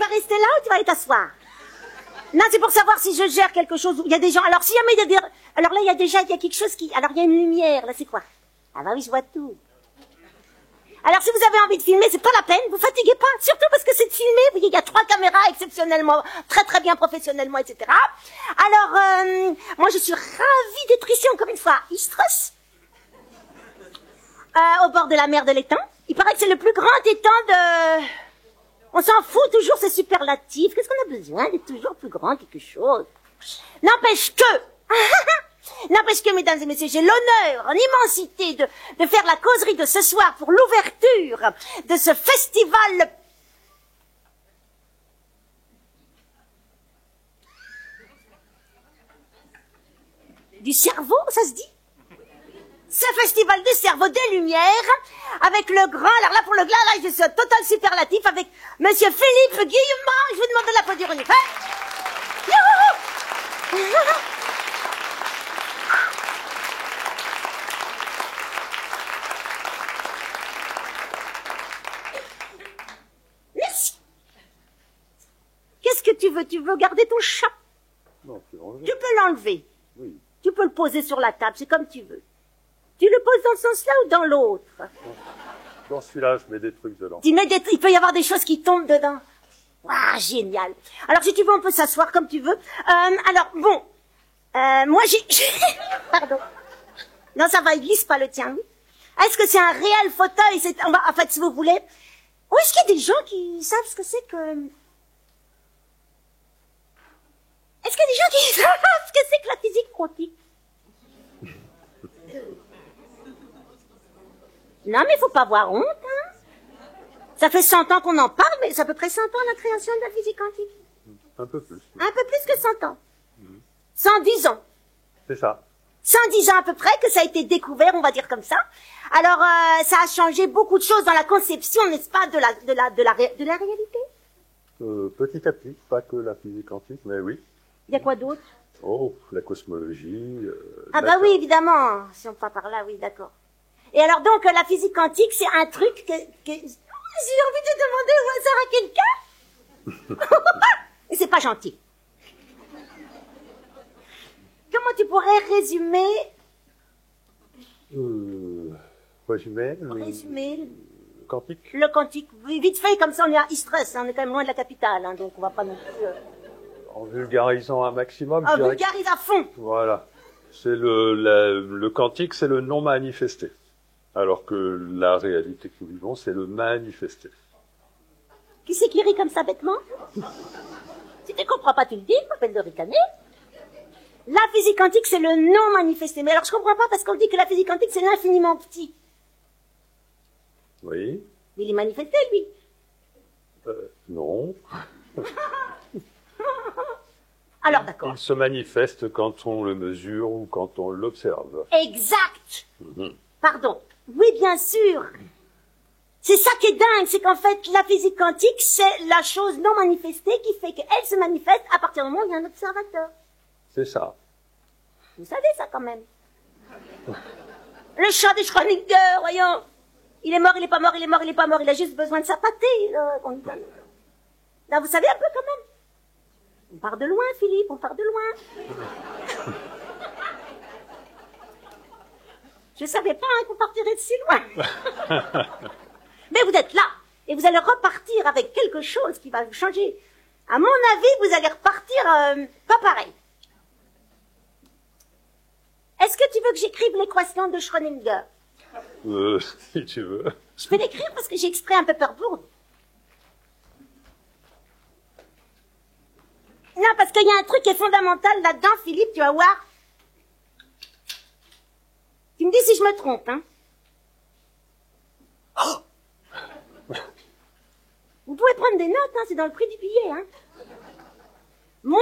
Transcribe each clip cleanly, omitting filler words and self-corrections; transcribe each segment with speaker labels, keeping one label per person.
Speaker 1: vas rester là ou tu vas aller t'asseoir? Non, c'est pour savoir si je gère quelque chose. Il y a des gens. Alors, si jamais il y a des... Alors là, il y a quelque chose qui... Alors, il y a une lumière. Là, c'est quoi? Ah bah oui, je vois tout. Alors, si vous avez envie de filmer, c'est pas la peine. Vous fatiguez pas. Surtout parce que c'est de filmer. Vous voyez, il y a 3 caméras exceptionnellement, très très bien professionnellement, etc. Alors, moi, je suis ravie d'être ici encore une fois à Istros, au bord de la mer de l'étang. Il paraît que c'est le plus grand étang de... On s'en fout toujours, c'est superlatif. Qu'est-ce qu'on a besoin d'être toujours plus grand quelque chose? N'empêche que, mesdames et messieurs, j'ai l'honneur, l'immensité de faire la causerie de ce soir pour l'ouverture de ce festival. Du cerveau, ça se dit? Ce festival du cerveau des Lumières, avec le grand, alors là pour le glarage de ce total superlatif, avec Monsieur Philippe Guillemont, je vous demande de l'applaudir une fois. Merci. Qu'est-ce que tu veux? Tu veux garder ton chat?
Speaker 2: Non, tu
Speaker 1: Tu peux l'enlever.
Speaker 2: Oui.
Speaker 1: Tu peux le poser sur la table, c'est comme tu veux. Tu le poses dans ce sens-là ou dans l'autre?
Speaker 2: Dans celui-là, je mets des trucs dedans.
Speaker 1: Il peut y avoir des choses qui tombent dedans. Waouh, génial. Alors, si tu veux, on peut s'asseoir comme tu veux. Alors, bon. Moi, j'ai... Pardon. Non, ça va, il glisse pas le tien, oui. Est-ce que c'est un réel fauteuil? En fait, si vous voulez... Ou est-ce qu'il y a des gens qui savent ce que c'est que... Est-ce qu'il y a des gens qui savent ce que c'est que la physique quantique? Non, mais il faut pas avoir honte, hein. Ça fait 100 ans qu'on en parle, mais c'est à peu près 100 ans la création de la physique quantique.
Speaker 2: Un peu plus.
Speaker 1: Un peu plus que 100 ans. 110 ans.
Speaker 2: C'est ça.
Speaker 1: 110 ans à peu près que ça a été découvert, on va dire comme ça. Alors, ça a changé beaucoup de choses dans la conception, n'est-ce pas, de la réalité?
Speaker 2: Petit à petit, pas que la physique quantique, mais oui.
Speaker 1: Il y a quoi d'autre?
Speaker 2: Oh, la cosmologie.
Speaker 1: Ah bah oui, évidemment. Si on part par là, oui, d'accord. Et alors donc, la physique quantique, c'est un truc que... J'ai envie de demander au hasard à quelqu'un. Et c'est pas gentil. Comment tu pourrais résumer...
Speaker 2: Résumer.
Speaker 1: Résumer...
Speaker 2: Quantique.
Speaker 1: Le quantique. Vite fait, comme ça, on est à Istros, on est quand même loin de la capitale, hein, donc on va pas non plus...
Speaker 2: En vulgarisant un maximum.
Speaker 1: On vulgarise à fond.
Speaker 2: Voilà. C'est le quantique, c'est le non manifesté. Alors que la réalité que nous vivons, c'est le manifesté.
Speaker 1: Qui c'est qui rit comme ça bêtement? Si tu comprends pas, tu le dis, pas peine de ricaner. La physique quantique, c'est le non manifesté. Mais alors, je comprends pas parce qu'on dit que la physique quantique, c'est l'infiniment petit.
Speaker 2: Oui.
Speaker 1: Mais il est manifesté, lui.
Speaker 2: Non.
Speaker 1: Alors, d'accord.
Speaker 2: Il se manifeste quand on le mesure ou quand on l'observe.
Speaker 1: Exact. Pardon. Oui, bien sûr. C'est ça qui est dingue, c'est qu'en fait, la physique quantique, c'est la chose non manifestée qui fait qu'elle se manifeste à partir du moment où il y a un observateur.
Speaker 2: C'est ça.
Speaker 1: Vous savez ça, quand même. Le chat de Schrödinger, voyons. Il est mort, il est pas mort, il est mort, il est pas mort, il a juste besoin de sa pâtée, là. Là, vous savez un peu, quand même. On part de loin, Philippe, on part de loin. Je savais pas hein, qu'on partirait de si loin. Mais vous êtes là, et vous allez repartir avec quelque chose qui va vous changer. À mon avis, vous allez repartir pas pareil. Est-ce que tu veux que j'écrive l'équation de Schrödinger?
Speaker 2: Si tu veux.
Speaker 1: Je peux l'écrire parce que j'ai extrait un paperboard. Non, parce qu'il y a un truc qui est fondamental là-dedans, Philippe, tu vas voir. Tu me dis si je me trompe, hein. Oh, vous pouvez prendre des notes, hein, c'est dans le prix du billet, hein. Moins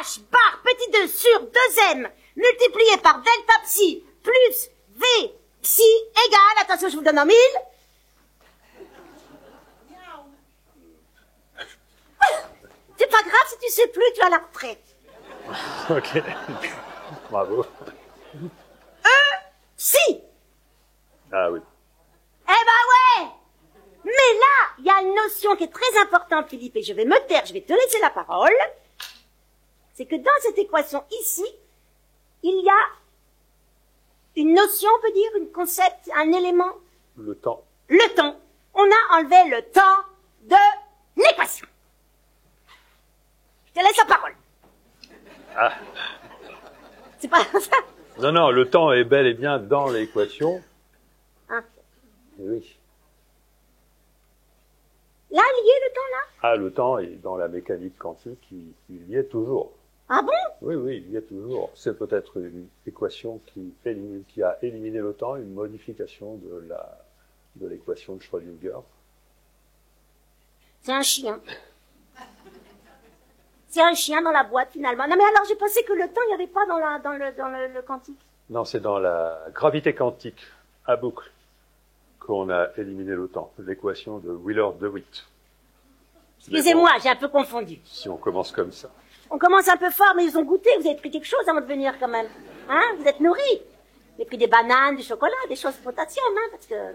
Speaker 1: H bar petit 2 sur 2M multiplié par delta psi plus V psi égale, attention, je vous le donne en 1000. C'est pas grave si tu sais plus, tu as la retraite.
Speaker 2: Ok. Bravo.
Speaker 1: Si.
Speaker 2: Ah oui.
Speaker 1: Eh ben ouais. Mais là, il y a une notion équation qui est très importante, Philippe, et je vais me taire, je vais te laisser la parole, c'est que dans cette équation ici, il y a une notion, on peut dire, un concept, un élément.
Speaker 2: Le temps.
Speaker 1: Le temps. On a enlevé le temps de l'équation. Je te laisse la parole.
Speaker 2: Ah.
Speaker 1: C'est pas ça?
Speaker 2: Non, non, le temps est bel et bien dans l'équation.
Speaker 1: Hein.
Speaker 2: Oui.
Speaker 1: Là, lié le temps, là?
Speaker 2: Ah, le temps est dans la mécanique quantique, il y est toujours.
Speaker 1: Ah bon?
Speaker 2: Oui, oui, il y est toujours. C'est peut-être une équation qui a éliminé le temps, une modification de l'équation de Schrödinger.
Speaker 1: C'est un chien. C'est un chien dans la boîte, finalement. Non, mais alors, j'ai pensé que le temps, il n'y avait pas dans le quantique.
Speaker 2: Non, c'est dans la gravité quantique, à boucle, qu'on a éliminé le temps. L'équation de Wheeler-DeWitt.
Speaker 1: Excusez-moi, j'ai un peu confondu.
Speaker 2: Si on commence comme ça.
Speaker 1: On commence un peu fort, mais ils ont goûté. Vous avez pris quelque chose avant de venir, quand même. Hein? Vous êtes nourris. Vous avez pris des bananes, du chocolat, des choses de potassium, hein, parce que...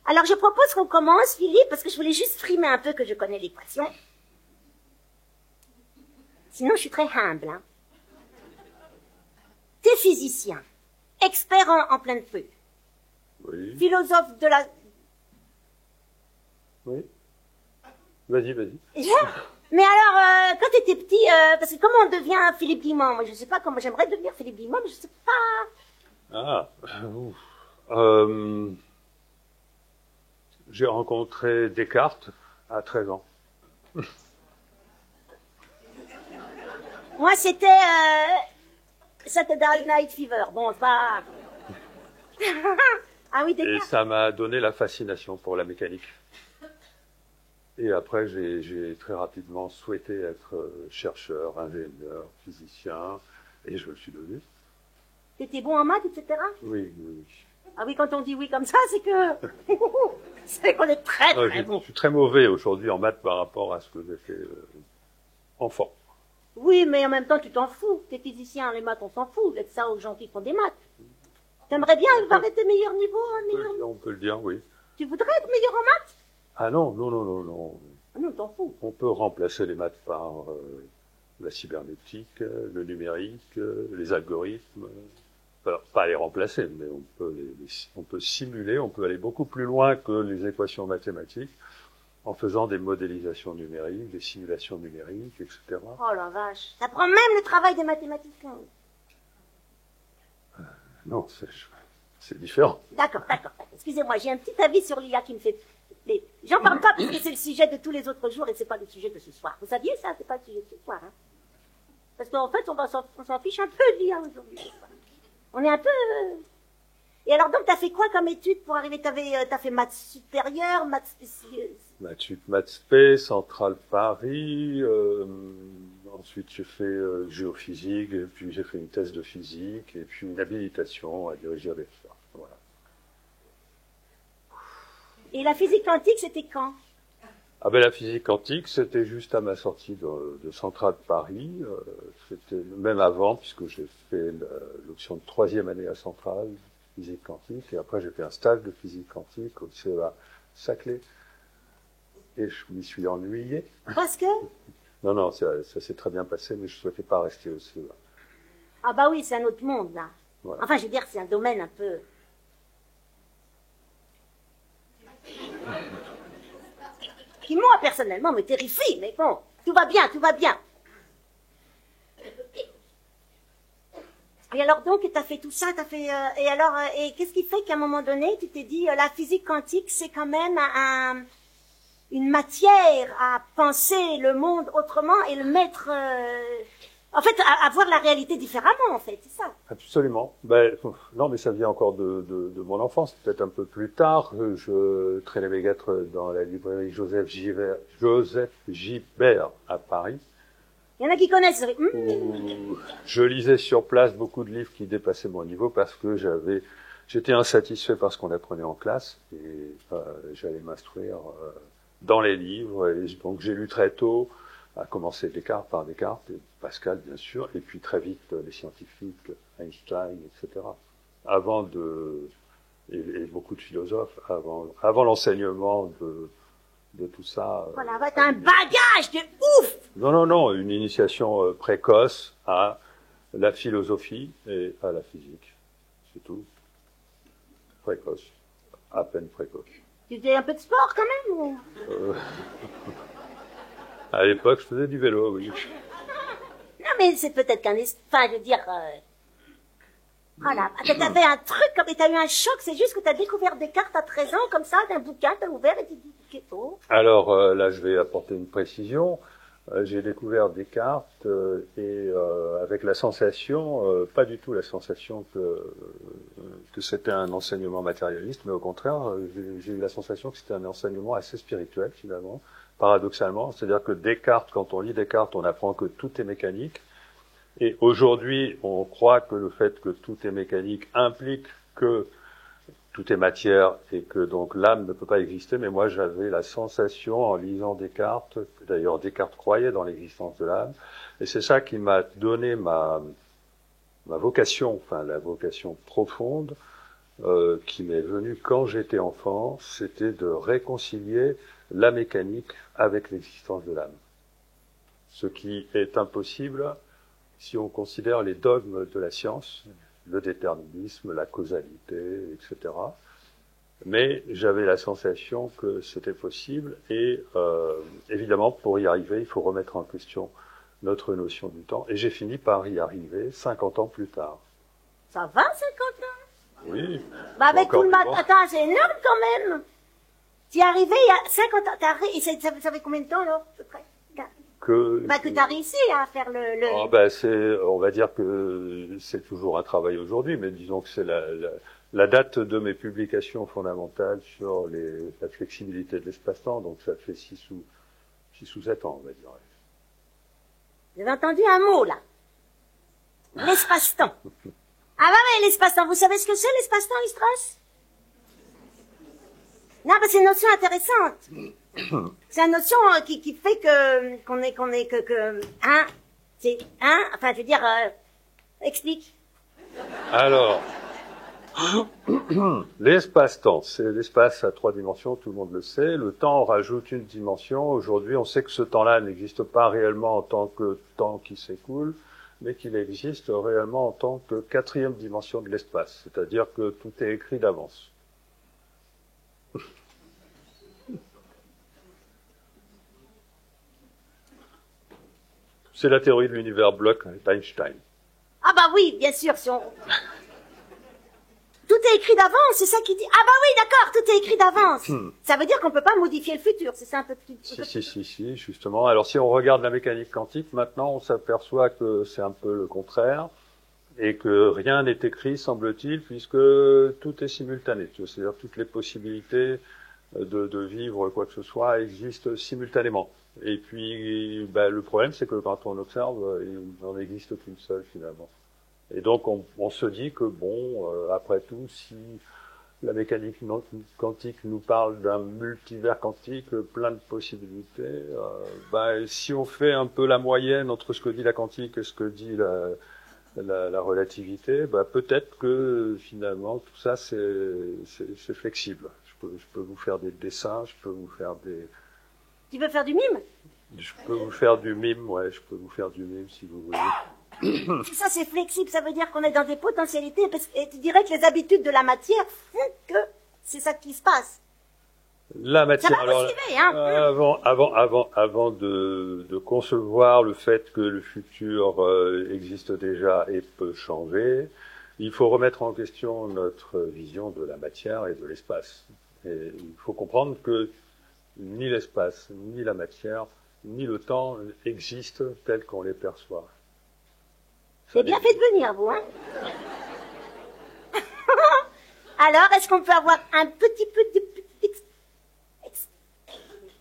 Speaker 1: Alors, je propose qu'on commence, Philippe, parce que je voulais juste frimer un peu que je connais l'équation. Sinon, je suis très humble, hein. T'es physicien, expert en plein de feu,
Speaker 2: Oui.
Speaker 1: philosophe de la...
Speaker 2: Oui. Vas-y, vas-y.
Speaker 1: Mais alors, quand t'étais petit, parce que comment on devient Philippe Guimond? Moi, je sais pas comment, j'aimerais devenir Philippe Guimond, mais je sais pas.
Speaker 2: Ah. J'ai rencontré Descartes à 13 ans.
Speaker 1: Moi, c'était Saturday Night Fever. Bon, c'est pas... Ah oui,
Speaker 2: Et
Speaker 1: Descartes.
Speaker 2: ça m'a donné la fascination pour la mécanique. Et après, j'ai très rapidement souhaité être chercheur, ingénieur, physicien, et je le suis devenu.
Speaker 1: T'étais bon en maths, etc.
Speaker 2: Oui, oui, oui.
Speaker 1: Ah oui, quand on dit oui comme ça, c'est que... c'est qu'on est très,
Speaker 2: Non,
Speaker 1: très bon.
Speaker 2: je suis très mauvais aujourd'hui en maths par rapport à ce que j'ai fait enfant.
Speaker 1: Oui, mais en même temps, tu t'en fous. T'es physicien, les maths, on s'en fout. Laisse ça aux gens qui font des maths. T'aimerais bien avoir été meilleur niveau,
Speaker 2: On peut le dire, oui.
Speaker 1: Tu voudrais être meilleur en maths?
Speaker 2: Ah non, non, non, non, non.
Speaker 1: Ah non, t'en fous.
Speaker 2: On peut remplacer les maths par la cybernétique, le numérique, les algorithmes. Enfin, pas les remplacer, mais on peut simuler, on peut aller beaucoup plus loin que les équations mathématiques en faisant des modélisations numériques, des simulations numériques, etc.
Speaker 1: Oh la vache. Ça prend même le travail des mathématiciens.
Speaker 2: Non, c'est différent.
Speaker 1: D'accord, d'accord. Excusez-moi, j'ai un petit avis sur l'IA qui me fait... J'en parle pas parce que c'est le sujet de tous les autres jours et c'est pas le sujet de ce soir. Vous saviez ça? C'est pas le sujet de ce soir, hein? Parce qu'en fait, on s'en fiche un peu de l'IA aujourd'hui. On est un peu... Et alors donc, t'as fait quoi comme étude pour arriver? T'as fait maths supérieures, maths spéciales?
Speaker 2: Maths Spé, Centrale Paris, ensuite j'ai fait géophysique, et puis j'ai fait une thèse de physique, et puis une habilitation à diriger des recherches. Voilà.
Speaker 1: Et la physique quantique, c'était quand?
Speaker 2: Ah ben la physique quantique, c'était juste à ma sortie de Centrale Paris, c'était même avant, puisque j'ai fait l'option de 3e année à Centrale, physique quantique, et après j'ai fait un stage de physique quantique au CEA Saclay. Et je m'y suis ennuyé.
Speaker 1: Parce que?
Speaker 2: Non, non, ça s'est très bien passé, mais je ne souhaitais pas rester au CEA.
Speaker 1: Ah bah oui, c'est un autre monde, là.
Speaker 2: Voilà.
Speaker 1: Enfin, je veux dire, c'est un domaine un peu... qui, moi, personnellement, me terrifie, mais bon, tout va bien, tout va bien. Et alors donc, t'as fait tout ça, et alors, et qu'est-ce qui fait qu'à un moment donné, tu t'es dit, la physique quantique, c'est quand même une matière à penser le monde autrement et le mettre, en fait, à voir la réalité différemment, en fait, c'est ça.
Speaker 2: Absolument. Ben, non, mais ça vient encore de mon enfance, peut-être un peu plus tard. Je traînais mes guêtres dans la librairie Joseph Gibert à Paris.
Speaker 1: Il y en a qui connaissent.
Speaker 2: Où je lisais sur place beaucoup de livres qui dépassaient mon niveau parce que j'étais insatisfait par ce qu'on apprenait en classe et j'allais m'instruire dans les livres. Et donc j'ai lu très tôt, à commencer Descartes par Descartes, et Pascal bien sûr, et puis très vite les scientifiques, Einstein, etc. Et beaucoup de philosophes, avant l'enseignement de tout ça.
Speaker 1: Voilà, va, t'as un bagage de ouf!
Speaker 2: Non, une initiation précoce à la philosophie et à la physique. C'est tout. Précoce. À peine précoce.
Speaker 1: Tu faisais un peu de sport quand même ou...
Speaker 2: À l'époque, je faisais du vélo, oui.
Speaker 1: Non, mais c'est peut-être qu'un... Enfin, je veux dire... Voilà. T'avais un truc, comme t'as eu un choc, c'est juste que t'as découvert Descartes à 13 ans, comme ça, d'un bouquin, t'as ouvert et tu dis, qu'est-ce que...
Speaker 2: Alors, là, je vais apporter une précision. J'ai découvert Descartes avec la sensation, pas du tout la sensation que c'était un enseignement matérialiste, mais au contraire, j'ai eu la sensation que c'était un enseignement assez spirituel finalement, paradoxalement. C'est-à-dire que Descartes, quand on lit Descartes, on apprend que tout est mécanique. Et aujourd'hui, on croit que le fait que tout est mécanique implique que tout est matière et que donc l'âme ne peut pas exister, mais moi j'avais la sensation en lisant Descartes, d'ailleurs Descartes croyait dans l'existence de l'âme, et c'est ça qui m'a donné ma vocation, enfin la vocation profonde qui m'est venue quand j'étais enfant, c'était de réconcilier la mécanique avec l'existence de l'âme. Ce qui est impossible si on considère les dogmes de la science, le déterminisme, la causalité, etc. Mais j'avais la sensation que c'était possible et évidemment, pour y arriver, il faut remettre en question notre notion du temps. Et j'ai fini par y arriver 50 ans plus tard.
Speaker 1: Ça va, 50 ans?
Speaker 2: Oui.
Speaker 1: Bah avec tout le matin, attends, c'est énorme quand même. Tu es arrivé il y a 50 ans, et ça fait combien de temps là, à peu près? Que t'as réussi à faire le...
Speaker 2: Oh, ben on va dire que c'est toujours un travail aujourd'hui, mais disons que c'est la date de mes publications fondamentales sur la flexibilité de l'espace-temps, donc ça fait 6 ou 7 ans, on va dire.
Speaker 1: Vous avez entendu un mot, là. L'espace-temps. Ah bah oui, l'espace-temps. Vous savez ce que c'est, l'espace-temps, Listras? Non, bah c'est une notion intéressante. C'est une notion qui fait enfin, je veux dire, explique.
Speaker 2: Alors, l'espace-temps, c'est l'espace à 3 dimensions, tout le monde le sait. Le temps rajoute une dimension. Aujourd'hui, on sait que ce temps-là n'existe pas réellement en tant que temps qui s'écoule, mais qu'il existe réellement en tant que 4e dimension de l'espace. C'est-à-dire que tout est écrit d'avance. C'est la théorie de l'univers bloc d'Einstein.
Speaker 1: Ah bah oui, bien sûr, si on... Tout est écrit d'avance, c'est ça qui dit... Ah bah oui, d'accord, tout est écrit d'avance. Ça veut dire qu'on peut pas modifier le futur, c'est ça un peu plus...
Speaker 2: Si, justement. Alors si on regarde la mécanique quantique, maintenant on s'aperçoit que c'est un peu le contraire, et que rien n'est écrit, semble-t-il, puisque tout est simultané. C'est-à-dire toutes les possibilités de vivre quoi que ce soit existent simultanément. Et puis, le problème, c'est que quand on observe, il n'en existe qu'une seule, finalement. Et donc, on se dit que, après tout, si la mécanique quantique nous parle d'un multivers quantique, plein de possibilités, si on fait un peu la moyenne entre ce que dit la quantique et ce que dit la relativité, peut-être que, finalement, tout ça, c'est flexible. Je peux vous faire des dessins, je peux vous faire des...
Speaker 1: Tu veux faire du mime?
Speaker 2: Je peux vous faire du mime, je peux vous faire du mime si vous voulez.
Speaker 1: Ça, c'est flexible, ça veut dire qu'on est dans des potentialités, et tu dirais que les habitudes de la matière font que c'est ça qui se passe.
Speaker 2: La matière,
Speaker 1: ça va suivre, hein.
Speaker 2: Avant de concevoir le fait que le futur existe déjà et peut changer, il faut remettre en question notre vision de la matière et de l'espace. Et il faut comprendre que ni l'espace, ni la matière, ni le temps existent tels qu'on les perçoit.
Speaker 1: C'est bien fait de venir, vous, hein. Alors, est-ce qu'on peut avoir un petit peu de...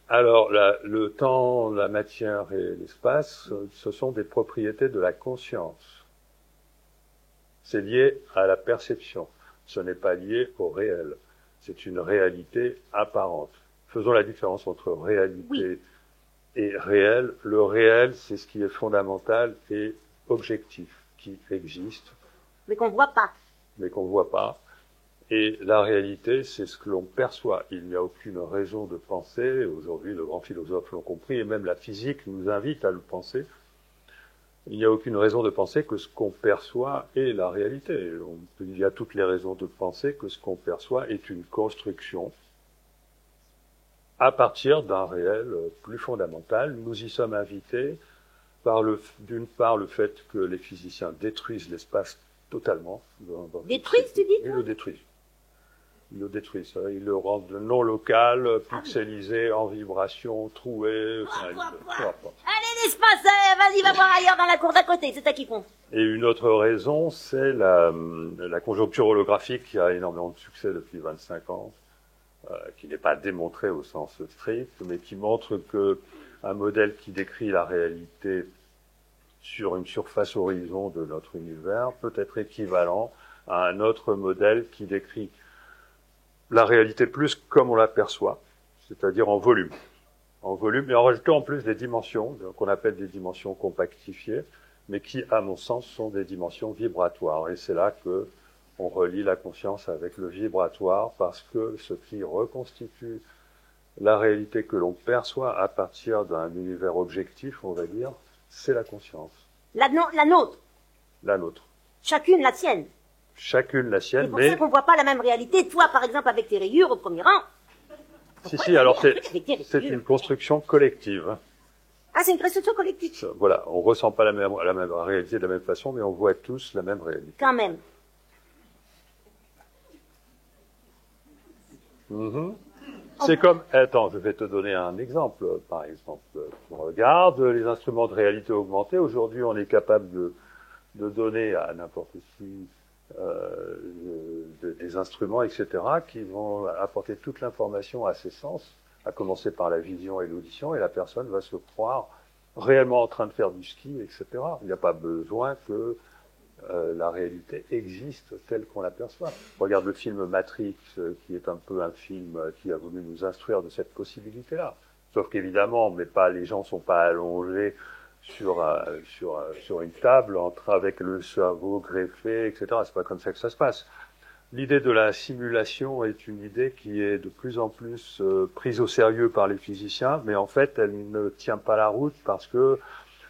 Speaker 2: Alors, le temps, la matière et l'espace, ce sont des propriétés de la conscience. C'est lié à la perception. Ce n'est pas lié au réel. C'est une réalité apparente. Faisons la différence entre réalité et réel. Le réel, c'est ce qui est fondamental et objectif, qui existe.
Speaker 1: Mais qu'on voit pas.
Speaker 2: Mais qu'on voit pas. Et la réalité, c'est ce que l'on perçoit. Il n'y a aucune raison de penser. Aujourd'hui, de grands philosophes l'ont compris, et même la physique nous invite à le penser. Il n'y a aucune raison de penser que ce qu'on perçoit est la réalité. Il y a toutes les raisons de penser que ce qu'on perçoit est une construction à partir d'un réel plus fondamental. Nous y sommes invités par d'une part le fait que les physiciens détruisent l'espace totalement.
Speaker 1: Détruisent, tu dis?
Speaker 2: Ils le détruisent. Ils le détruisent. Ils le rendent non local, pixelisé, en vibration, troué.
Speaker 1: Allez, l'espace, vas-y, va voir ailleurs dans la cour d'à côté, c'est ça qui compte.
Speaker 2: Et une autre raison, c'est la conjoncture holographique qui a énormément de succès depuis 25 ans, qui n'est pas démontrée au sens strict, mais qui montre que un modèle qui décrit la réalité sur une surface horizon de notre univers peut être équivalent à un autre modèle qui décrit la réalité plus comme on l'aperçoit, c'est-à-dire en volume. En volume, et en rajoutant en plus des dimensions, qu'on appelle des dimensions compactifiées, mais qui, à mon sens, sont des dimensions vibratoires. Et c'est là que on relie la conscience avec le vibratoire, parce que ce qui reconstitue la réalité que l'on perçoit à partir d'un univers objectif, on va dire, c'est la conscience.
Speaker 1: La nôtre.
Speaker 2: La nôtre.
Speaker 1: Chacune la sienne.
Speaker 2: Chacune la sienne,
Speaker 1: mais... C'est pour ça qu'on ne voit pas la même réalité. Toi, par exemple, avec tes rayures au premier rang.
Speaker 2: Si, alors c'est une construction collective.
Speaker 1: Ah, c'est une construction collective.
Speaker 2: Voilà, on ressent pas la même réalité de la même façon, mais on voit tous la même réalité.
Speaker 1: Quand même.
Speaker 2: C'est comme... Attends, je vais te donner un exemple. Par exemple, on regarde les instruments de réalité augmentée. Aujourd'hui, on est capable de donner à n'importe qui des instruments, etc., qui vont apporter toute l'information à ses sens, à commencer par la vision et l'audition, et la personne va se croire réellement en train de faire du ski, etc. Il n'y a pas besoin que la réalité existe telle qu'on l'aperçoit. Regarde le film Matrix, qui est un peu un film qui a voulu nous instruire de cette possibilité-là. Sauf qu'évidemment, les gens sont pas allongés sur une table avec le cerveau greffé, etc. C'est pas comme ça que ça se passe. L'idée de la simulation est une idée qui est de plus en plus prise au sérieux par les physiciens, mais en fait, elle ne tient pas la route parce que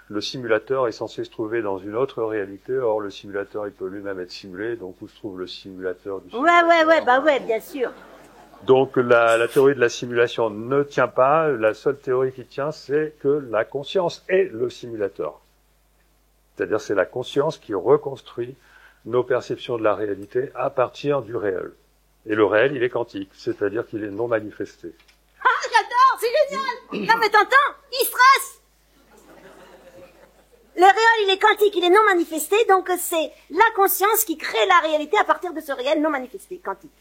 Speaker 2: le simulateur est censé se trouver dans une autre réalité. Or, le simulateur, il peut lui-même être simulé. Donc, où se trouve le simulateur du simulateur?
Speaker 1: Ouais, bien sûr.
Speaker 2: Donc, la théorie de la simulation ne tient pas. La seule théorie qui tient, c'est que la conscience est le simulateur. C'est-à-dire, c'est la conscience qui reconstruit nos perceptions de la réalité à partir du réel. Et le réel, il est quantique, c'est-à-dire qu'il est non manifesté.
Speaker 1: Ah, j'adore, c'est génial! Non, mais t'entends? Il stresse! Le réel, il est quantique, il est non manifesté, donc c'est la conscience qui crée la réalité à partir de ce réel non manifesté, quantique.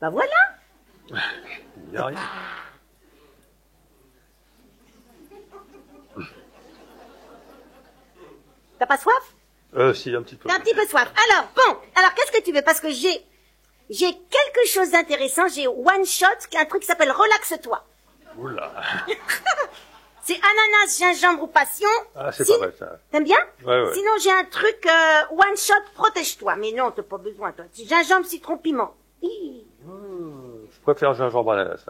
Speaker 1: Ben voilà!
Speaker 2: Il n'y a rien.
Speaker 1: T'as pas soif?
Speaker 2: Si, un petit peu.
Speaker 1: T'as un petit peu soif. Alors qu'est-ce que tu veux? Parce que j'ai quelque chose d'intéressant, j'ai One Shot, un truc qui s'appelle Relaxe-toi.
Speaker 2: Oula.
Speaker 1: C'est ananas, gingembre ou passion.
Speaker 2: Ah, c'est pas mal, ça.
Speaker 1: T'aimes bien?
Speaker 2: Ouais.
Speaker 1: Sinon, j'ai un truc, One Shot, protège-toi. Mais non, t'as pas besoin, toi. Gingembre, citron, piment.
Speaker 2: Je préfère gingembre ananas.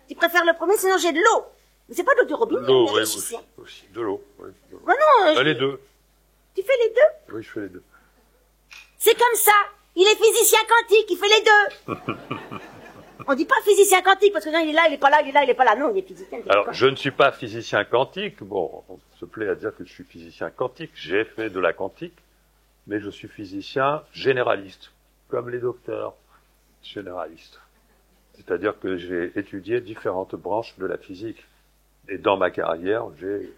Speaker 1: Tu préfères le premier, sinon j'ai de l'eau. Mais c'est pas de l'eau du robinet.
Speaker 2: L'eau, oui, aussi. De l'eau. Ouais,
Speaker 1: non,
Speaker 2: les deux.
Speaker 1: Tu fais les deux?
Speaker 2: Oui, je fais les deux.
Speaker 1: C'est comme ça. Il est physicien quantique, il fait les deux. On dit pas physicien quantique, parce que non, il est là, il est pas là, il est là, il est pas là. Non, il est physicien.
Speaker 2: Alors, je ne suis pas physicien quantique. Bon, on se plaît à dire que je suis physicien quantique. J'ai fait de la quantique, mais je suis physicien généraliste, comme les docteurs généralistes. C'est-à-dire que j'ai étudié différentes branches de la physique. Et dans ma carrière, j'ai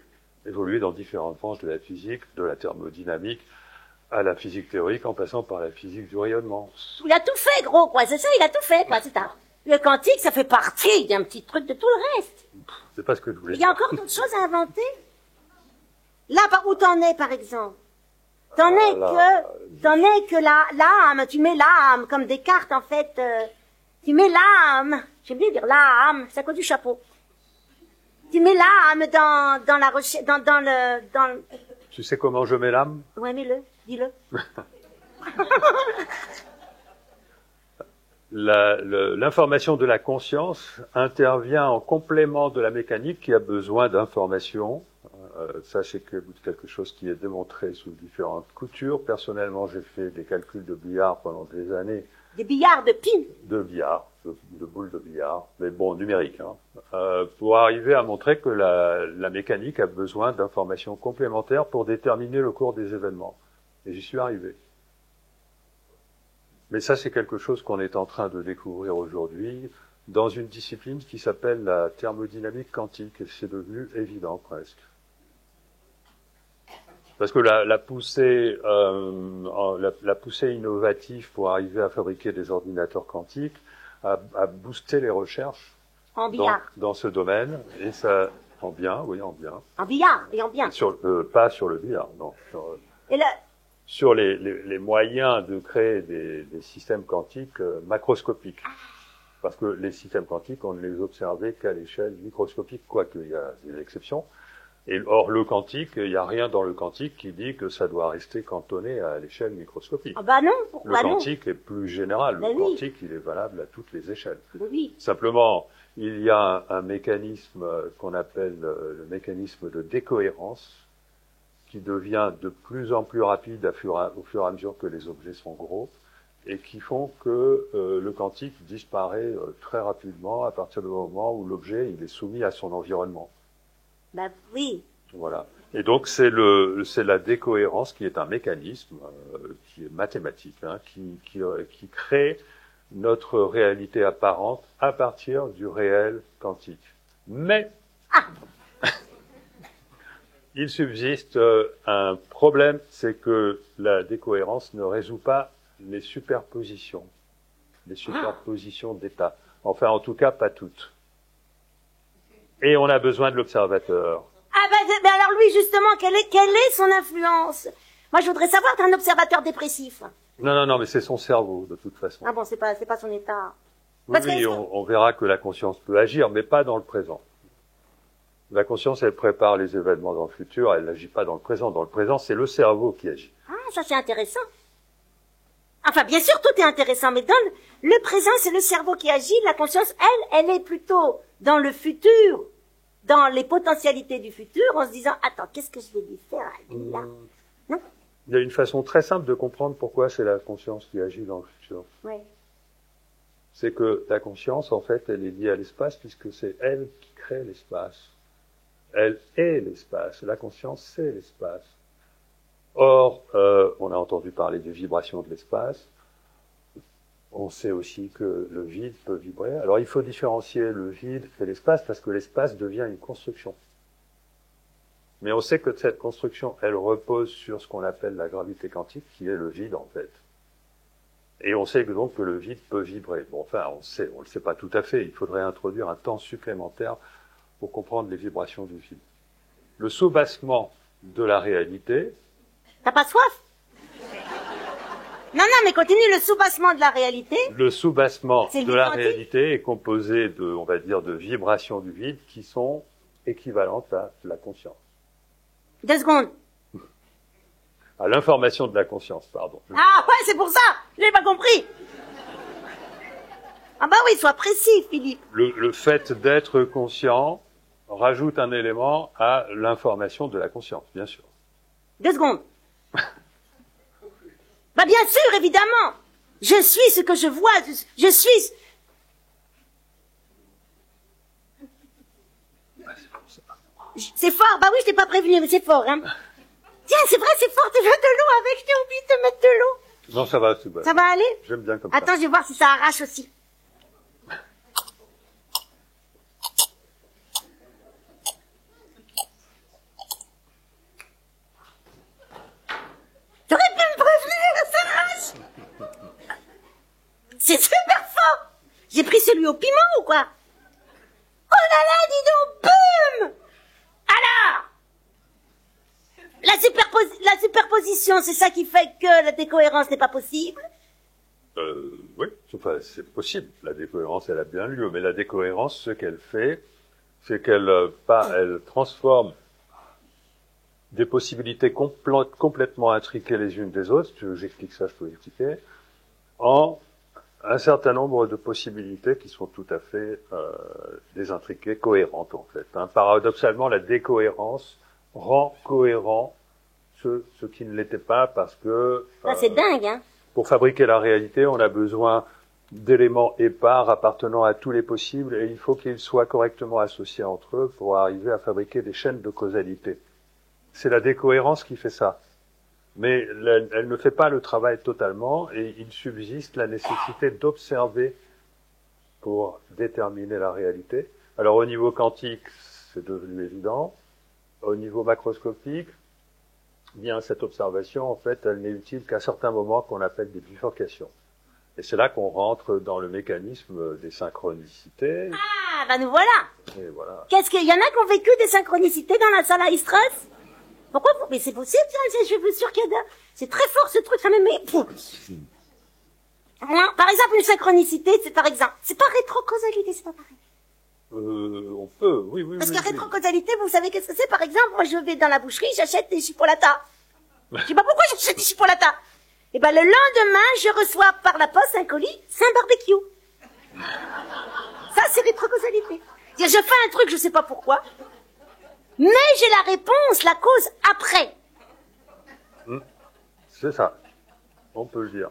Speaker 2: évolué dans différentes branches de la physique, de la thermodynamique à la physique théorique, en passant par la physique du rayonnement.
Speaker 1: Il a tout fait, gros, quoi. C'est ça, il a tout fait, quoi. C'est ça. Le quantique, ça fait partie d'un petit truc de tout le reste.
Speaker 2: C'est pas ce que je voulais dire.
Speaker 1: Il y a encore d'autres choses à inventer? Là, où t'en es, par exemple? T'en es que l'âme, tu mets l'âme, comme Descartes, en fait, tu mets l'âme, j'aime bien dire l'âme, c'est à cause du chapeau. Tu mets l'âme dans la recherche, dans le...
Speaker 2: Tu sais comment je mets l'âme?
Speaker 1: Ouais, mets-le, dis-le.
Speaker 2: l'information de la conscience intervient en complément de la mécanique qui a besoin d'informations. Ça, c'est quelque chose qui est démontré sous différentes coutures. Personnellement, j'ai fait des calculs de billard pendant des années.
Speaker 1: Des billards de pin.
Speaker 2: De billard, de boules de billard, mais bon, numérique, hein, pour arriver à montrer que la mécanique a besoin d'informations complémentaires pour déterminer le cours des événements. Et j'y suis arrivé. Mais ça, c'est quelque chose qu'on est en train de découvrir aujourd'hui dans une discipline qui s'appelle la thermodynamique quantique, et c'est devenu évident presque. Parce que la poussée innovative pour arriver à fabriquer des ordinateurs quantiques a boosté les recherches dans ce domaine, et ça, en bien, oui, en bien.
Speaker 1: En billard, et en bien.
Speaker 2: Pas sur le billard, non. Sur les moyens de créer des systèmes quantiques macroscopiques. Parce que les systèmes quantiques, on ne les observait qu'à l'échelle microscopique, quoique il y a des exceptions. Or, le quantique, il n'y a rien dans le quantique qui dit que ça doit rester cantonné à l'échelle microscopique.
Speaker 1: Ah bah non,
Speaker 2: le quantique est plus général.
Speaker 1: Ben
Speaker 2: le quantique, il est valable à toutes les échelles.
Speaker 1: Ben oui.
Speaker 2: Simplement, il y a un mécanisme qu'on appelle le mécanisme de décohérence, qui devient de plus en plus rapide au fur et à mesure que les objets sont gros, et qui font que le quantique disparaît très rapidement à partir du moment où l'objet il est soumis à son environnement.
Speaker 1: Ben oui.
Speaker 2: Voilà. Et donc c'est la décohérence qui est un mécanisme qui est mathématique, hein, qui crée notre réalité apparente à partir du réel quantique. Mais il subsiste un problème, c'est que la décohérence ne résout pas les superpositions d'états. Enfin, en tout cas, pas toutes. Et on a besoin de l'observateur.
Speaker 1: Ah ben alors lui, justement, quelle est son influence? Moi, je voudrais savoir, t'es un observateur dépressif.
Speaker 2: Non, mais c'est son cerveau, de toute façon.
Speaker 1: Ah bon, c'est pas son état.
Speaker 2: Oui, on verra que la conscience peut agir, mais pas dans le présent. La conscience, elle prépare les événements dans le futur, elle n'agit pas dans le présent. Dans le présent, c'est le cerveau qui agit.
Speaker 1: Ah, ça c'est intéressant. Enfin, bien sûr, tout est intéressant, mais dans le présent, c'est le cerveau qui agit. La conscience, elle est plutôt dans le futur, dans les potentialités du futur, en se disant, attends, qu'est-ce que je vais lui faire à lui, là? Non?
Speaker 2: Il y a une façon très simple de comprendre pourquoi c'est la conscience qui agit dans le futur.
Speaker 1: Oui.
Speaker 2: C'est que la conscience, en fait, elle est liée à l'espace, puisque c'est elle qui crée l'espace. Elle est l'espace. La conscience, c'est l'espace. Or, on a entendu parler des vibrations de l'espace. On sait aussi que le vide peut vibrer. Alors, il faut différencier le vide et l'espace, parce que l'espace devient une construction. Mais on sait que cette construction, elle repose sur ce qu'on appelle la gravité quantique, qui est le vide, en fait. Et on sait que donc que le vide peut vibrer. Bon, enfin, on le sait pas tout à fait. Il faudrait introduire un temps supplémentaire pour comprendre les vibrations du vide. Le soubassement de la réalité.
Speaker 1: T'as pas soif? Non, mais continue, le soubassement de la réalité.
Speaker 2: Le soubassement de la réalité est composé de, on va dire, de vibrations du vide qui sont équivalentes à la conscience.
Speaker 1: 2 secondes.
Speaker 2: À l'information de la conscience, pardon.
Speaker 1: Ah ouais, c'est pour ça. J'ai pas compris. Ah bah oui, sois précis, Philippe.
Speaker 2: Le fait d'être conscient rajoute un élément à l'information de la conscience, bien sûr.
Speaker 1: 2 secondes. Bah bien sûr, évidemment. Je suis ce que je vois. Je suis... C'est fort. Bah oui, je t'ai pas prévenu, mais c'est fort, hein. Tiens, c'est vrai, c'est fort. Tu veux de l'eau avec? Je t'ai oublié de te mettre de l'eau.
Speaker 2: Non, ça va, c'est bon.
Speaker 1: Ça va aller?
Speaker 2: J'aime bien comme ça.
Speaker 1: Attends, je vais voir si ça arrache aussi. T'aurais pu me prévenir, ça arrache. C'est super fort. J'ai pris celui au piment ou quoi? Oh là là, dis donc, boum! Alors, la superposition, c'est ça qui fait que la décohérence n'est pas possible?
Speaker 2: Oui, enfin, c'est possible. La décohérence, elle a bien lieu. Mais la décohérence, ce qu'elle fait, c'est qu'elle elle transforme des possibilités complètement intriquées les unes des autres, si tu veux que j'explique ça, je peux l'expliquer, en un certain nombre de possibilités qui sont tout à fait désintriquées, cohérentes en fait. Hein. Paradoxalement, la décohérence rend cohérent ce qui ne l'était pas parce que...
Speaker 1: Ça, c'est dingue, hein.
Speaker 2: Pour fabriquer la réalité, on a besoin d'éléments épars appartenant à tous les possibles et il faut qu'ils soient correctement associés entre eux pour arriver à fabriquer des chaînes de causalité. C'est la décohérence qui fait ça. Mais elle ne fait pas le travail totalement et il subsiste la nécessité d'observer pour déterminer la réalité. Alors au niveau quantique, c'est devenu évident. Au niveau macroscopique, bien cette observation, en fait, elle n'est utile qu'à certains moments qu'on appelle des bifurcations. Et c'est là qu'on rentre dans le mécanisme des synchronicités.
Speaker 1: Ah, ben nous voilà.
Speaker 2: Et voilà.
Speaker 1: Qu'est-ce qu'il y en a qui ont vécu des synchronicités dans la salle à stress? Pourquoi vous... Mais c'est possible, ça, je suis sûr qu'il y a c'est très fort ce truc, ça me met... Par exemple, une synchronicité, c'est par exemple... C'est pas rétrocausalité, c'est pas pareil.
Speaker 2: On peut, oui, oui.
Speaker 1: Parce
Speaker 2: oui,
Speaker 1: que
Speaker 2: oui.
Speaker 1: rétrocausalité, vous savez qu'est-ce que c'est? Par exemple, moi je vais dans la boucherie, j'achète des chipolatas. Je dis, bah pourquoi j'achète des chipolatas? Et ben le lendemain, je reçois par la poste un colis, c'est un barbecue. Ça, c'est rétrocausalité. C'est-à-dire, je fais un truc, je sais pas pourquoi, mais j'ai la réponse, la cause après.
Speaker 2: C'est ça. On peut le dire.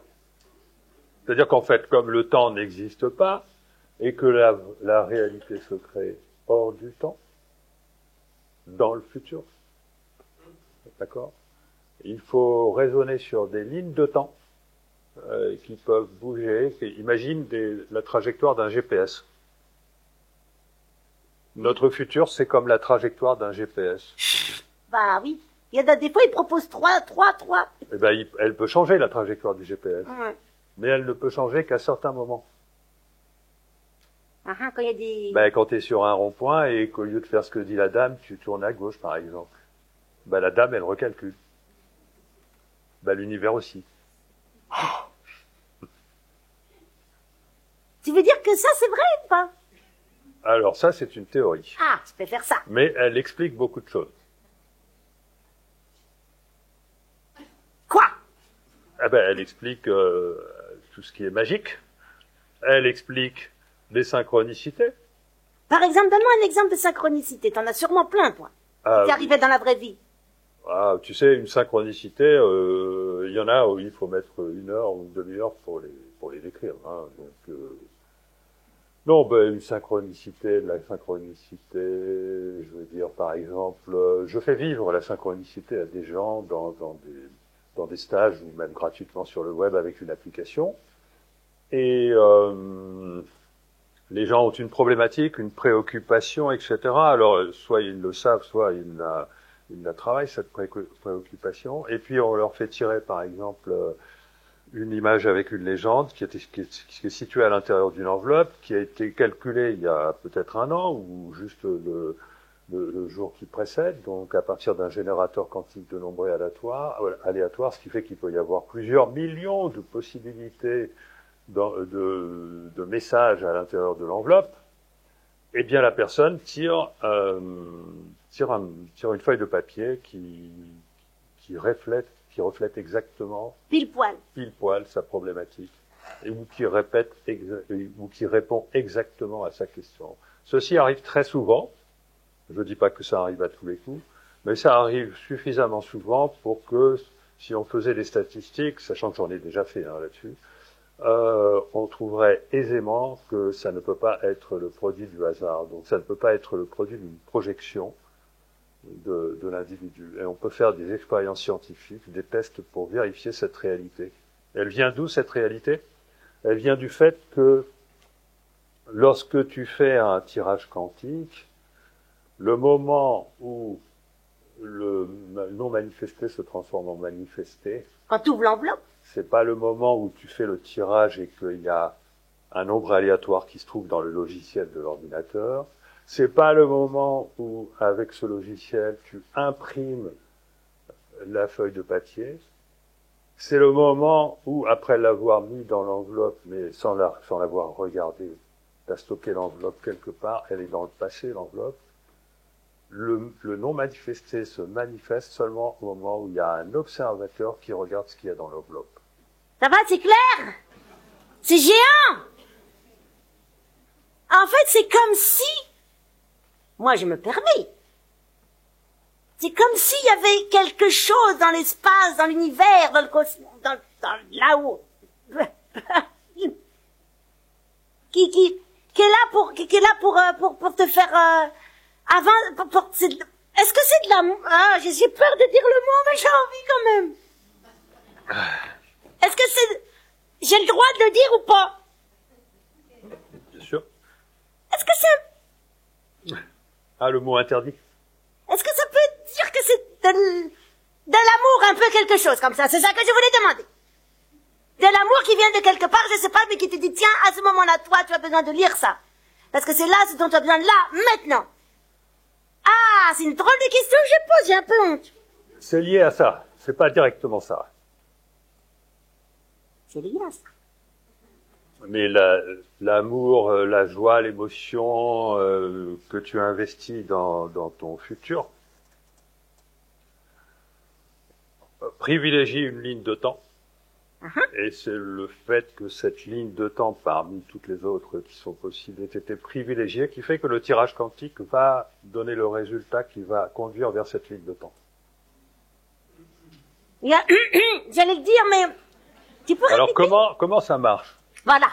Speaker 2: C'est-à-dire qu'en fait, comme le temps n'existe pas, et que la réalité se crée hors du temps, dans le futur, d'accord? Il faut raisonner sur des lignes de temps qui peuvent bouger. Imagine la trajectoire d'un GPS. Notre futur, c'est comme la trajectoire d'un GPS.
Speaker 1: Bah oui. Il y a des fois, ils proposent 3.
Speaker 2: Eh ben, elle peut changer la trajectoire du GPS,
Speaker 1: Ouais.
Speaker 2: mais elle ne peut changer qu'à certains moments.
Speaker 1: Quand il y a des...
Speaker 2: Ben, quand tu es sur un rond-point et qu'au lieu de faire ce que dit la dame, tu tournes à gauche, par exemple. Ben, la dame, elle recalcule. Ben, l'univers aussi.
Speaker 1: Tu veux dire que ça, c'est vrai ou pas?
Speaker 2: Alors ça, c'est une théorie.
Speaker 1: Ah, tu peux faire ça.
Speaker 2: Mais elle explique beaucoup de choses.
Speaker 1: Quoi?
Speaker 2: Eh ben, elle explique tout ce qui est magique. Elle explique les synchronicités.
Speaker 1: Par exemple, donne-moi un exemple de synchronicité. T'en as sûrement plein, toi. Qui arrivait dans la vraie vie.
Speaker 2: Ah, tu sais, une synchronicité, il y en a où il faut mettre 1 heure ou une demi-heure pour les décrire. Hein. Donc, non, ben, une synchronicité, de la synchronicité, je veux dire, par exemple, je fais vivre la synchronicité à des gens dans des stages ou même gratuitement sur le web avec une application. Et les gens ont une problématique, une préoccupation, etc. Alors, soit ils le savent, soit ils la travaillent, cette préoccupation. Et puis, on leur fait tirer, par exemple, une image avec une légende qui est située à l'intérieur d'une enveloppe, qui a été calculée il y a peut-être 1 an, ou juste le jour qui précède, donc à partir d'un générateur quantique de nombres aléatoires, ce qui fait qu'il peut y avoir plusieurs millions de possibilités de messages à l'intérieur de l'enveloppe. Eh bien, la personne tire une feuille de papier qui reflète exactement
Speaker 1: Pile poil
Speaker 2: sa problématique ou qui répond exactement à sa question. Ceci arrive très souvent. Je ne dis pas que ça arrive à tous les coups, mais ça arrive suffisamment souvent pour que, si on faisait des statistiques, sachant que j'en ai déjà fait là-dessus, on trouverait aisément que ça ne peut pas être le produit du hasard. Donc ça ne peut pas être le produit d'une projection de l'individu. Et on peut faire des expériences scientifiques, des tests pour vérifier cette réalité. Elle vient d'où cette réalité? Elle vient du fait que lorsque tu fais un tirage quantique, le moment où le non manifesté se transforme en manifesté,
Speaker 1: quand tu ouvres l'enveloppe.
Speaker 2: C'est pas le moment où tu fais le tirage et qu'il y a un nombre aléatoire qui se trouve dans le logiciel de l'ordinateur. C'est pas le moment où, avec ce logiciel, tu imprimes la feuille de papier. C'est le moment où, après l'avoir mis dans l'enveloppe, mais sans l'avoir regardé, tu as stocké l'enveloppe quelque part, elle est dans le passé, l'enveloppe. Le non manifesté se manifeste seulement au moment où il y a un observateur qui regarde ce qu'il y a dans l'enveloppe.
Speaker 1: Ça va, c'est clair? C'est géant. En fait, c'est comme si, moi je me permets, c'est comme s'il y avait quelque chose dans l'espace, dans l'univers, dans le cosmos, dans là-haut, qui est là pour te faire, est-ce que c'est de l'amour? Ah, j'ai peur de dire le mot, mais j'ai envie quand même. Est-ce que j'ai le droit de le dire ou pas?
Speaker 2: Bien sûr.
Speaker 1: Est-ce que c'est...
Speaker 2: Ah, le mot interdit.
Speaker 1: Est-ce que ça peut dire que c'est de l'amour, un peu quelque chose comme ça? C'est ça que je voulais demander. De l'amour qui vient de quelque part, je sais pas, mais qui te dit, tiens, à ce moment-là, toi, tu as besoin de lire ça. Parce que c'est là ce dont tu as besoin, là, maintenant. Ah, c'est une drôle de question que je pose, j'ai un peu honte.
Speaker 2: C'est lié à ça. C'est pas directement ça.
Speaker 1: C'est lié à ça.
Speaker 2: Mais l'amour, la joie, l'émotion que tu investis dans ton futur privilégie une ligne de temps. Et c'est le fait que cette ligne de temps, parmi toutes les autres qui sont possibles, ait été privilégiée, qui fait que le tirage quantique va donner le résultat qui va conduire vers cette ligne de temps.
Speaker 1: J'allais le dire, mais tu peux
Speaker 2: Alors
Speaker 1: répéter?
Speaker 2: comment ça marche?
Speaker 1: Voilà.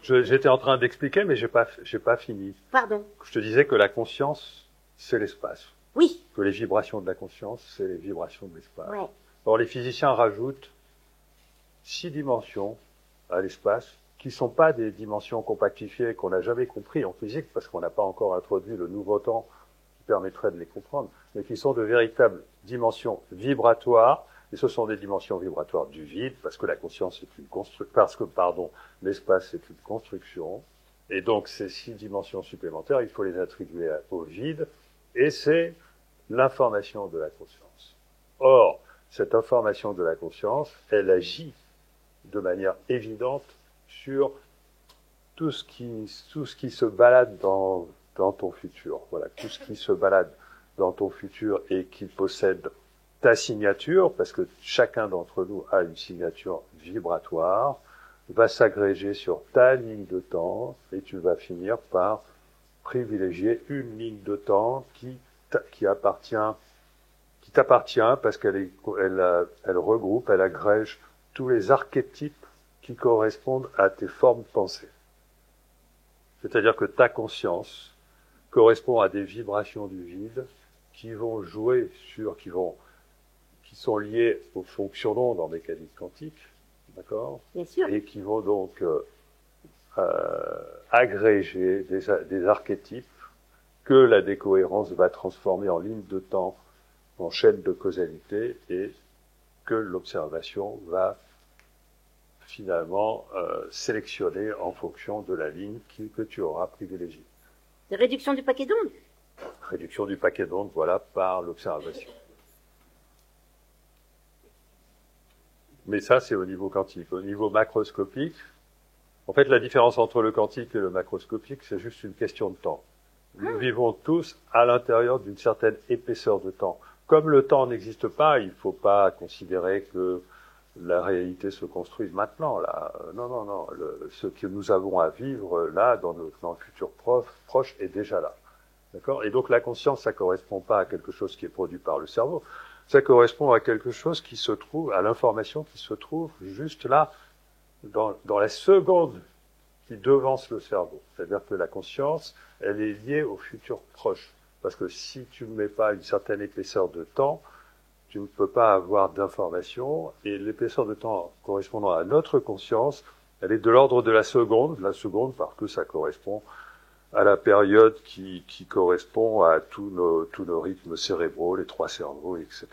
Speaker 2: J'étais en train d'expliquer, mais j'ai pas fini.
Speaker 1: Pardon.
Speaker 2: Je te disais que la conscience, c'est l'espace.
Speaker 1: Oui.
Speaker 2: Que les vibrations de la conscience, c'est les vibrations de l'espace.
Speaker 1: Ouais.
Speaker 2: Or, les physiciens rajoutent 6 dimensions à l'espace, qui sont pas des dimensions compactifiées qu'on n'a jamais compris en physique, parce qu'on n'a pas encore introduit le nouveau temps qui permettrait de les comprendre, mais qui sont de véritables dimensions vibratoires, et ce sont des dimensions vibratoires du vide, parce que la conscience est une l'espace est une construction, et donc ces 6 dimensions supplémentaires, il faut les attribuer au vide, et c'est l'information de la conscience. Or, cette information de la conscience, elle agit de manière évidente sur tout ce qui se balade dans ton futur. Voilà, tout ce qui se balade dans ton futur et qui possède ta signature, parce que chacun d'entre nous a une signature vibratoire, va s'agréger sur ta ligne de temps et tu vas finir par privilégier une ligne de temps qui t'appartient parce qu'elle regroupe, elle agrège tous les archétypes qui correspondent à tes formes pensées. C'est-à-dire que ta conscience correspond à des vibrations du vide qui vont jouer qui sont liées aux fonctions d'onde en mécanique quantique, d'accord?
Speaker 1: Bien sûr.
Speaker 2: Et qui vont donc agréger des archétypes que la décohérence va transformer en ligne de temps, en chaîne de causalité, et que l'observation va finalement sélectionner en fonction de la ligne que tu auras privilégiée.
Speaker 1: De réduction du paquet d'ondes.
Speaker 2: Réduction du paquet d'ondes, voilà, par l'observation. Mais ça, c'est au niveau quantique. Au niveau macroscopique, en fait, la différence entre le quantique et le macroscopique, c'est juste une question de temps. Nous vivons tous à l'intérieur d'une certaine épaisseur de temps. Comme le temps n'existe pas, il ne faut pas considérer que la réalité se construise maintenant. Là. Non. Ce que nous avons à vivre là, dans le futur proche, est déjà là. D'accord? Et donc la conscience, ça correspond pas à quelque chose qui est produit par le cerveau. Ça correspond à quelque chose qui se trouve, à l'information qui se trouve juste là, dans la seconde qui devance le cerveau. C'est-à-dire que la conscience, elle est liée au futur proche. Parce que si tu ne mets pas une certaine épaisseur de temps, tu ne peux pas avoir d'information, et l'épaisseur de temps correspondant à notre conscience, elle est de l'ordre de la seconde parce que ça correspond à la période qui correspond à tous nos rythmes cérébraux, les 3 cerveaux, etc.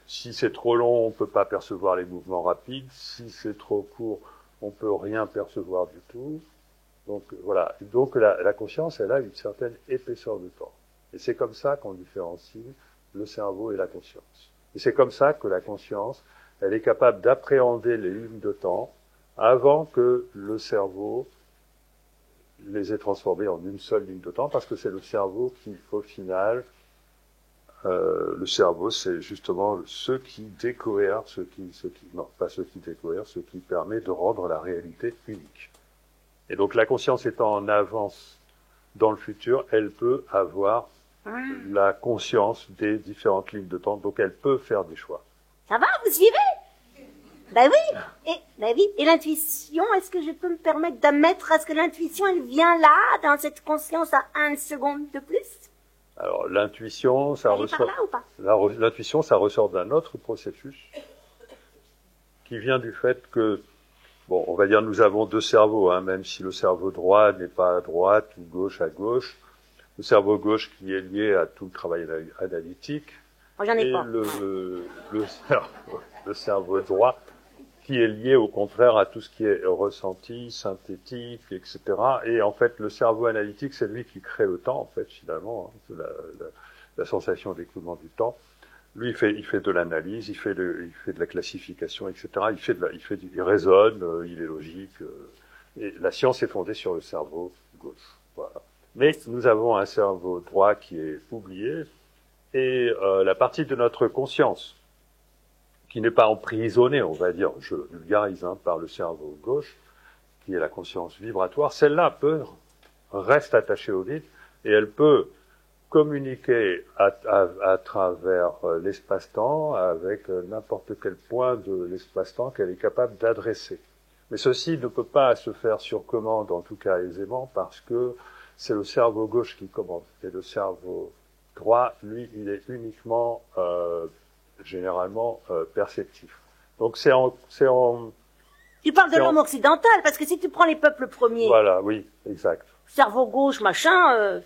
Speaker 2: Si c'est trop long, on ne peut pas percevoir les mouvements rapides. Si c'est trop court, on peut rien percevoir du tout. Donc voilà. Donc la conscience, elle a une certaine épaisseur de temps. Et c'est comme ça qu'on différencie le cerveau et la conscience. Et c'est comme ça que la conscience, elle est capable d'appréhender les lignes de temps avant que le cerveau les ait transformées en une seule ligne de temps, parce que c'est le cerveau qui, au final, Le cerveau, c'est justement ce qui décohère, non, pas ce qui décohère, ce qui permet de rendre la réalité unique. Et donc la conscience étant en avance dans le futur, elle peut avoir la conscience des différentes lignes de temps, donc elle peut faire des choix.
Speaker 1: Ça va, vous suivez? Ben oui. Ben oui. Et l'intuition, est-ce que je peux me permettre d'admettre, est-ce que l'intuition, elle vient là, dans cette conscience à 1 seconde de plus?
Speaker 2: Alors l'intuition, ça ressort. L'intuition, ça ressort d'un autre processus qui vient du fait que, bon, on va dire, nous avons deux cerveaux, hein, même si le cerveau droit n'est pas à droite ou gauche à gauche. Le cerveau gauche qui est lié à tout le travail analytique.
Speaker 1: Oh, j'en ai pas.
Speaker 2: Le cerveau droit qui est lié au contraire à tout ce qui est ressenti, synthétique, etc. Et en fait, le cerveau analytique, c'est lui qui crée le temps, en fait, finalement, hein, la sensation d'écoulement du temps. Lui, il fait de l'analyse, il fait de la classification, etc. Il raisonne, il est logique. Et la science est fondée sur le cerveau gauche. Voilà. Mais nous avons un cerveau droit qui est oublié, et la partie de notre conscience qui n'est pas emprisonnée, on va dire, je vulgarise, hein, par le cerveau gauche, qui est la conscience vibratoire, celle-là reste attachée au vide, et elle peut communiquer à travers l'espace-temps avec n'importe quel point de l'espace-temps qu'elle est capable d'adresser. Mais ceci ne peut pas se faire sur commande, en tout cas aisément, parce que c'est le cerveau gauche qui commande. Et le cerveau droit, lui, il est uniquement, généralement, perceptif. Donc c'est en...
Speaker 1: Tu parles de l'homme occidental, parce que si tu prends les peuples premiers...
Speaker 2: Voilà, oui, exact.
Speaker 1: Cerveau gauche, machin...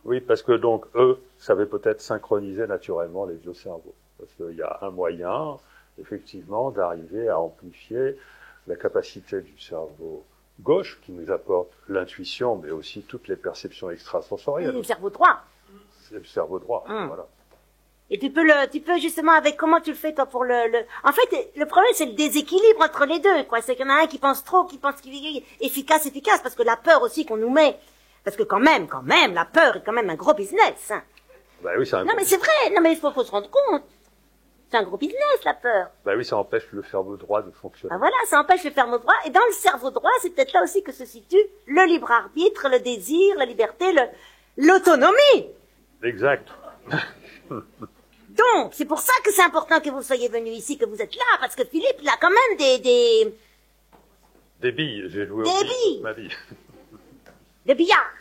Speaker 2: Oui, parce que donc, eux savaient peut-être synchroniser naturellement les deux cerveaux. Parce qu'il y a un moyen, effectivement, d'arriver à amplifier la capacité du cerveau gauche, qui nous apporte l'intuition, mais aussi toutes les perceptions extrasensorielles.
Speaker 1: Et le cerveau droit.
Speaker 2: C'est le cerveau droit, voilà.
Speaker 1: Et tu peux justement, avec comment tu le fais, toi, pour En fait, le problème, c'est le déséquilibre entre les deux, quoi. C'est qu'il y en a un qui pense trop, qui pense qu'il est efficace, parce que la peur aussi qu'on nous met. Parce que quand même, la peur est quand même un gros business, hein.
Speaker 2: Bah oui,
Speaker 1: Non, mais c'est vrai. Non, mais il faut se rendre compte. C'est un gros business, la peur.
Speaker 2: Bah oui, ça empêche le cerveau droit de fonctionner.
Speaker 1: Ah voilà, ça empêche le cerveau droit. Et dans le cerveau droit, c'est peut-être là aussi que se situe le libre arbitre, le désir, la liberté, l'autonomie.
Speaker 2: Exact.
Speaker 1: Donc, c'est pour ça que c'est important que vous soyez venu ici, que vous êtes là, parce que Philippe, il a quand même des
Speaker 2: billes, j'ai joué
Speaker 1: des
Speaker 2: aux
Speaker 1: billes
Speaker 2: toute ma vie.
Speaker 1: Des billards.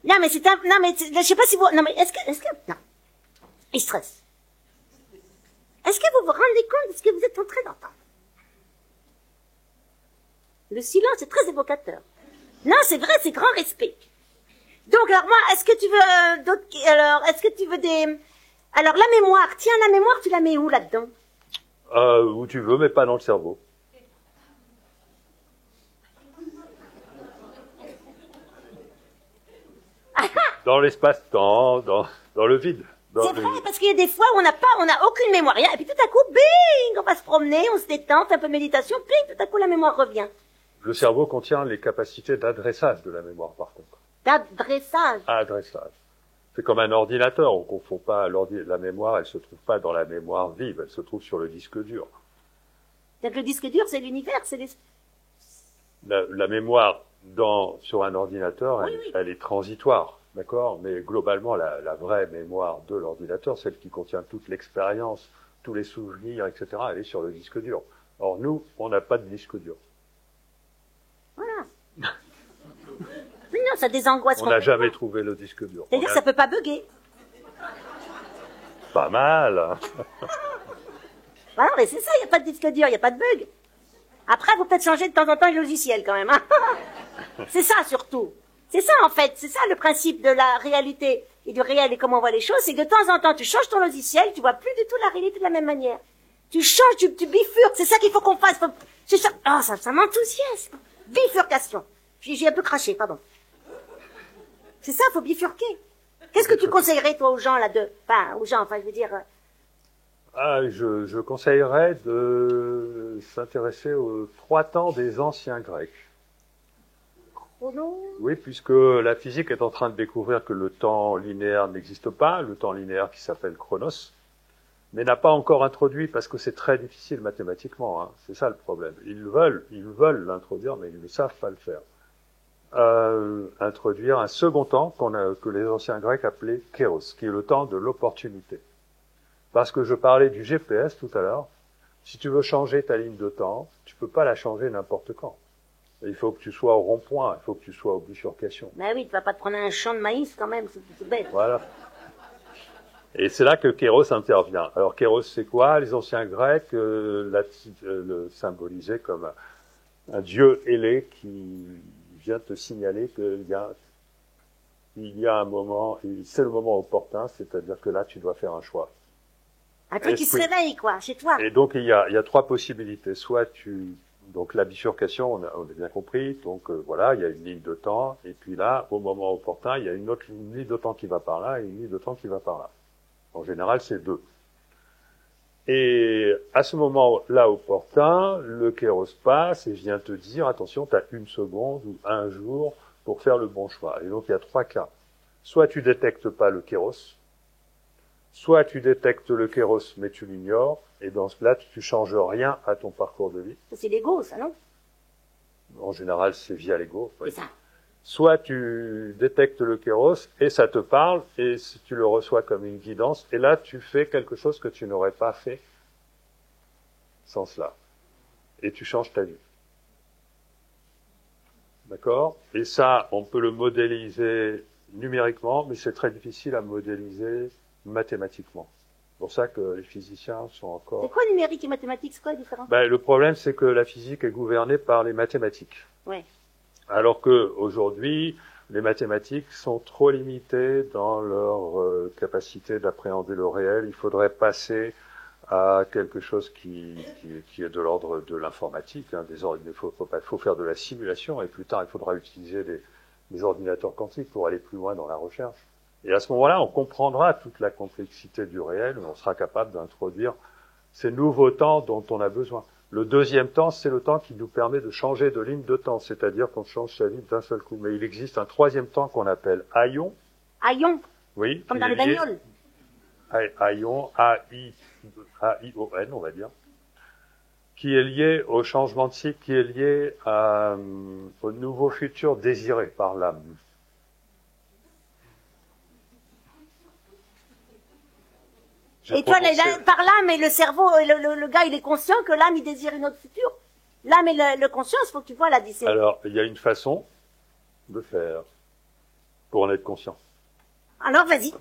Speaker 1: Non, mais je sais pas si vous, non, mais est-ce que, non. Il stresse. Est-ce que vous vous rendez compte de ce que vous êtes en train d'entendre? Le silence est très évocateur. Non, c'est vrai, c'est grand respect. Donc, alors moi, est-ce que tu veux est-ce que tu veux des... Alors, la mémoire, tiens, la mémoire, tu la mets où, là-dedans?
Speaker 2: Où tu veux, mais pas dans le cerveau. Dans l'espace-temps, dans le vide.
Speaker 1: C'est vrai, parce qu'il y a des fois où on n'a aucune mémoire, rien, et puis tout à coup, bing, on va se promener, on se détend, on fait un peu de méditation, bing, tout à coup, la mémoire revient.
Speaker 2: Le cerveau contient les capacités d'adressage de la mémoire, par contre.
Speaker 1: D'adressage.
Speaker 2: Adressage. C'est comme un ordinateur, on confond pas la mémoire, elle se trouve pas dans la mémoire vive, elle se trouve sur le disque dur.
Speaker 1: Donc le disque dur, c'est l'univers, c'est
Speaker 2: la mémoire sur un ordinateur,
Speaker 1: oui.
Speaker 2: Elle est transitoire, d'accord? Mais globalement, la vraie mémoire de l'ordinateur, celle qui contient toute l'expérience, tous les souvenirs, etc., elle est sur le disque dur. Or, nous, on n'a pas de disque dur.
Speaker 1: Voilà. Mais non, ça désangoisse.
Speaker 2: On n'a jamais trouvé le disque dur.
Speaker 1: C'est-à-dire que ça peut pas bugger.
Speaker 2: Pas mal.
Speaker 1: Voilà, mais c'est ça, il n'y a pas de disque dur, il n'y a pas de bug. Après, vous peut-être changer de temps en temps le logiciel quand même. Hein. C'est ça surtout. C'est ça en fait, c'est ça le principe de la réalité et du réel et comment on voit les choses, c'est que de temps en temps tu changes ton logiciel, tu vois plus du tout la réalité de la même manière. Tu changes, tu bifurques, c'est ça qu'il faut qu'on fasse. C'est ça, oh, ça m'enthousiasme. Bifurcation. J'ai un peu craché, pardon. C'est ça, faut bifurquer. Qu'est-ce que tu conseillerais toi aux gens je veux dire...
Speaker 2: Je conseillerais de s'intéresser aux 3 temps des anciens Grecs.
Speaker 1: Chrono.
Speaker 2: Oui, puisque la physique est en train de découvrir que le temps linéaire n'existe pas, le temps linéaire qui s'appelle chronos, mais n'a pas encore introduit, parce que c'est très difficile mathématiquement, hein. C'est ça le problème. Ils veulent l'introduire, mais ils ne savent pas le faire. Introduire un second temps que les anciens Grecs appelaient kéros, qui est le temps de l'opportunité. Parce que je parlais du GPS tout à l'heure, si tu veux changer ta ligne de temps, tu peux pas la changer n'importe quand. Il faut que tu sois au rond-point, il faut que tu sois aux bifurcations.
Speaker 1: Ben oui, tu vas pas te prendre un champ de maïs quand même, c'est bête.
Speaker 2: Voilà. Et c'est là que Kéros intervient. Alors Kéros, c'est quoi? Les anciens Grecs le symbolisaient comme un dieu ailé qui vient te signaler qu'il y a un moment, c'est le moment opportun, c'est-à-dire que là, tu dois faire un choix.
Speaker 1: Un truc qui se réveille, quoi, chez toi.
Speaker 2: Et donc, il y a trois possibilités. Soit donc la bifurcation, on a bien compris. Donc voilà, il y a une ligne de temps, et puis là, au moment opportun, il y a une ligne de temps qui va par là et une ligne de temps qui va par là. En général, c'est deux. Et à ce moment-là opportun, le kéros passe et vient te dire, attention, tu as 1 seconde ou 1 jour pour faire le bon choix. Et donc, il y a 3 cas. Soit tu détectes pas le kéros, soit tu détectes le kéros mais tu l'ignores, et dans ce cas, tu changes rien à ton parcours de vie.
Speaker 1: C'est l'ego, ça, non?
Speaker 2: En général, c'est via l'ego.
Speaker 1: C'est ça.
Speaker 2: Soit tu détectes le kéros et ça te parle et tu le reçois comme une guidance et là tu fais quelque chose que tu n'aurais pas fait sans cela. Et tu changes ta vie. D'accord? Et ça, on peut le modéliser numériquement, mais c'est très difficile à modéliser mathématiquement. C'est pour ça que les physiciens sont encore...
Speaker 1: C'est quoi numérique et mathématiques? C'est quoi la différence?
Speaker 2: Le problème, c'est que la physique est gouvernée par les mathématiques.
Speaker 1: Ouais.
Speaker 2: Alors que aujourd'hui, les mathématiques sont trop limitées dans leur capacité d'appréhender le réel. Il faudrait passer à quelque chose qui est de l'ordre de l'informatique. Hein, il faut faire de la simulation et plus tard, il faudra utiliser des ordinateurs quantiques pour aller plus loin dans la recherche. Et à ce moment-là, on comprendra toute la complexité du réel, on sera capable d'introduire ces nouveaux temps dont on a besoin. Le deuxième temps, c'est le temps qui nous permet de changer de ligne de temps, c'est-à-dire qu'on change sa vie d'un seul coup. Mais il existe un troisième temps qu'on appelle aion.
Speaker 1: Aion?
Speaker 2: Oui.
Speaker 1: Comme dans les bagnoles.
Speaker 2: Aion, A-I-O-N, on va dire. Qui est lié au changement de cycle, qui est lié au nouveau futur désiré par l'âme.
Speaker 1: Et toi, par l'âme et le cerveau, le gars, il est conscient que l'âme, il désire une autre future. L'âme et le conscience, faut que tu vois la différence.
Speaker 2: Alors, il y a une façon de faire pour en être conscient.
Speaker 1: Alors, vas-y.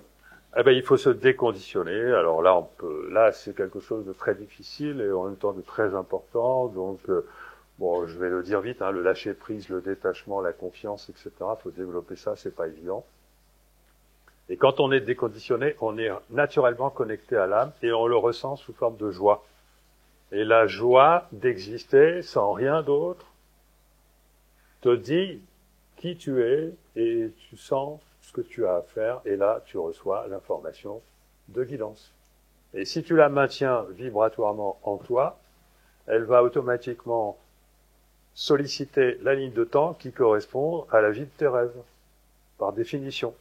Speaker 2: Il faut se déconditionner. Alors là, c'est quelque chose de très difficile et en même temps de très important. Donc, je vais le dire vite, hein, le lâcher prise, le détachement, la confiance, etc. Faut développer ça, c'est pas évident. Et quand on est déconditionné, on est naturellement connecté à l'âme et on le ressent sous forme de joie. Et la joie d'exister sans rien d'autre te dit qui tu es et tu sens ce que tu as à faire et là tu reçois l'information de guidance. Et si tu la maintiens vibratoirement en toi, elle va automatiquement solliciter la ligne de temps qui correspond à la vie de tes rêves, par définition.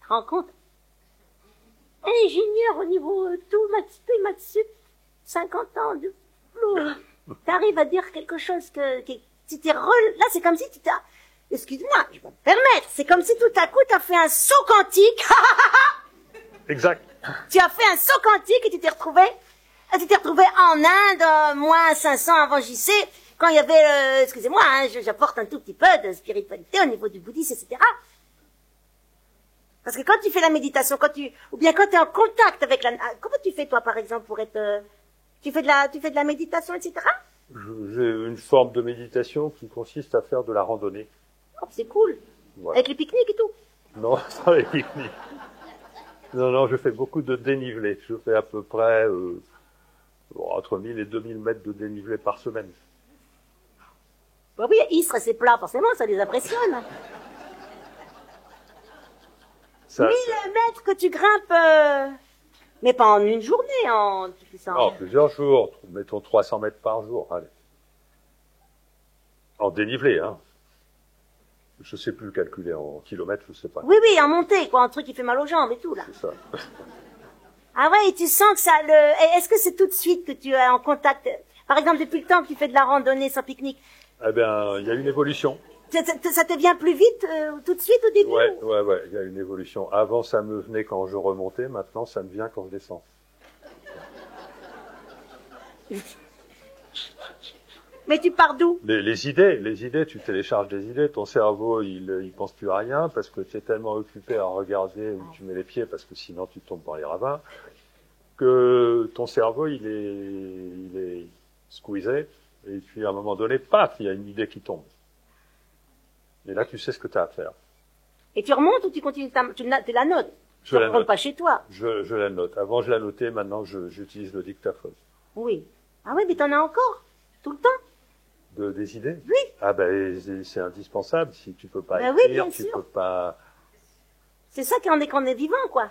Speaker 1: Tu te rends compte? Ingénieur au niveau tout, maths P, maths sup, 50 ans de boulot. T'arrives à dire quelque chose qui là, c'est comme si tu t'as, excuse-moi, je vais me permettre, c'est comme si tout à coup t'as fait un saut quantique.
Speaker 2: Exact.
Speaker 1: Tu as fait un saut quantique et tu t'es retrouvé en Inde, moins 500 avant JC, quand il y avait, excusez-moi, hein, j'apporte un tout petit peu de spiritualité au niveau du bouddhisme, etc. Parce que quand tu fais la méditation, ou bien quand tu es en contact avec comment tu fais toi par exemple pour être, tu fais de la méditation, etc.
Speaker 2: J'ai une forme de méditation qui consiste à faire de la randonnée.
Speaker 1: Oh, c'est cool.
Speaker 2: Voilà.
Speaker 1: Avec les pique-niques et tout.
Speaker 2: Non, sans les pique-niques. Non, je fais beaucoup de dénivelé. Je fais à peu près entre 1000 et 2000 mètres de dénivelé par semaine.
Speaker 1: Bah oui, Istres, c'est plat, forcément, ça les impressionne. 1000 mètres que tu grimpes, mais pas en une journée, tu fais ça
Speaker 2: en plusieurs jours, mettons 300 mètres par jour, allez. En dénivelé, hein. Je sais plus le calculer en kilomètres, je sais pas.
Speaker 1: Oui, oui, en montée, quoi, un truc qui fait mal aux jambes et tout, là.
Speaker 2: C'est ça.
Speaker 1: Ah ouais, et tu sens que ça et est-ce que c'est tout de suite que tu es en contact, par exemple, depuis le temps que tu fais de la randonnée sans pique-nique,
Speaker 2: Eh bien, il y a une évolution.
Speaker 1: ça te vient plus vite, tout de suite au début?
Speaker 2: Ouais, il y a une évolution. Avant, ça me venait quand je remontais, maintenant, ça me vient quand je descends.
Speaker 1: Mais tu pars d'où?
Speaker 2: Les idées, tu télécharges des idées, ton cerveau, il pense plus à rien parce que tu es tellement occupé à regarder où tu mets les pieds parce que sinon tu tombes dans les ravins, que ton cerveau, il est squeezé, et puis à un moment donné, paf, il y a une idée qui tombe. Et là, tu sais ce que tu as à faire.
Speaker 1: Et tu remontes ou tu continues tu la notes?
Speaker 2: Je
Speaker 1: Tu
Speaker 2: la
Speaker 1: ne
Speaker 2: note.
Speaker 1: pas chez toi.
Speaker 2: Je la note. Avant, je la notais, maintenant, j'utilise le dictaphone.
Speaker 1: Oui. Ah oui, mais t'en as encore? Tout le temps?
Speaker 2: Des idées?
Speaker 1: Oui.
Speaker 2: Ah ben, c'est indispensable. Si tu peux pas
Speaker 1: Ben oui,
Speaker 2: écrire,
Speaker 1: bien
Speaker 2: tu
Speaker 1: sûr.
Speaker 2: peux pas...
Speaker 1: C'est ça qu'on est vivant, quoi.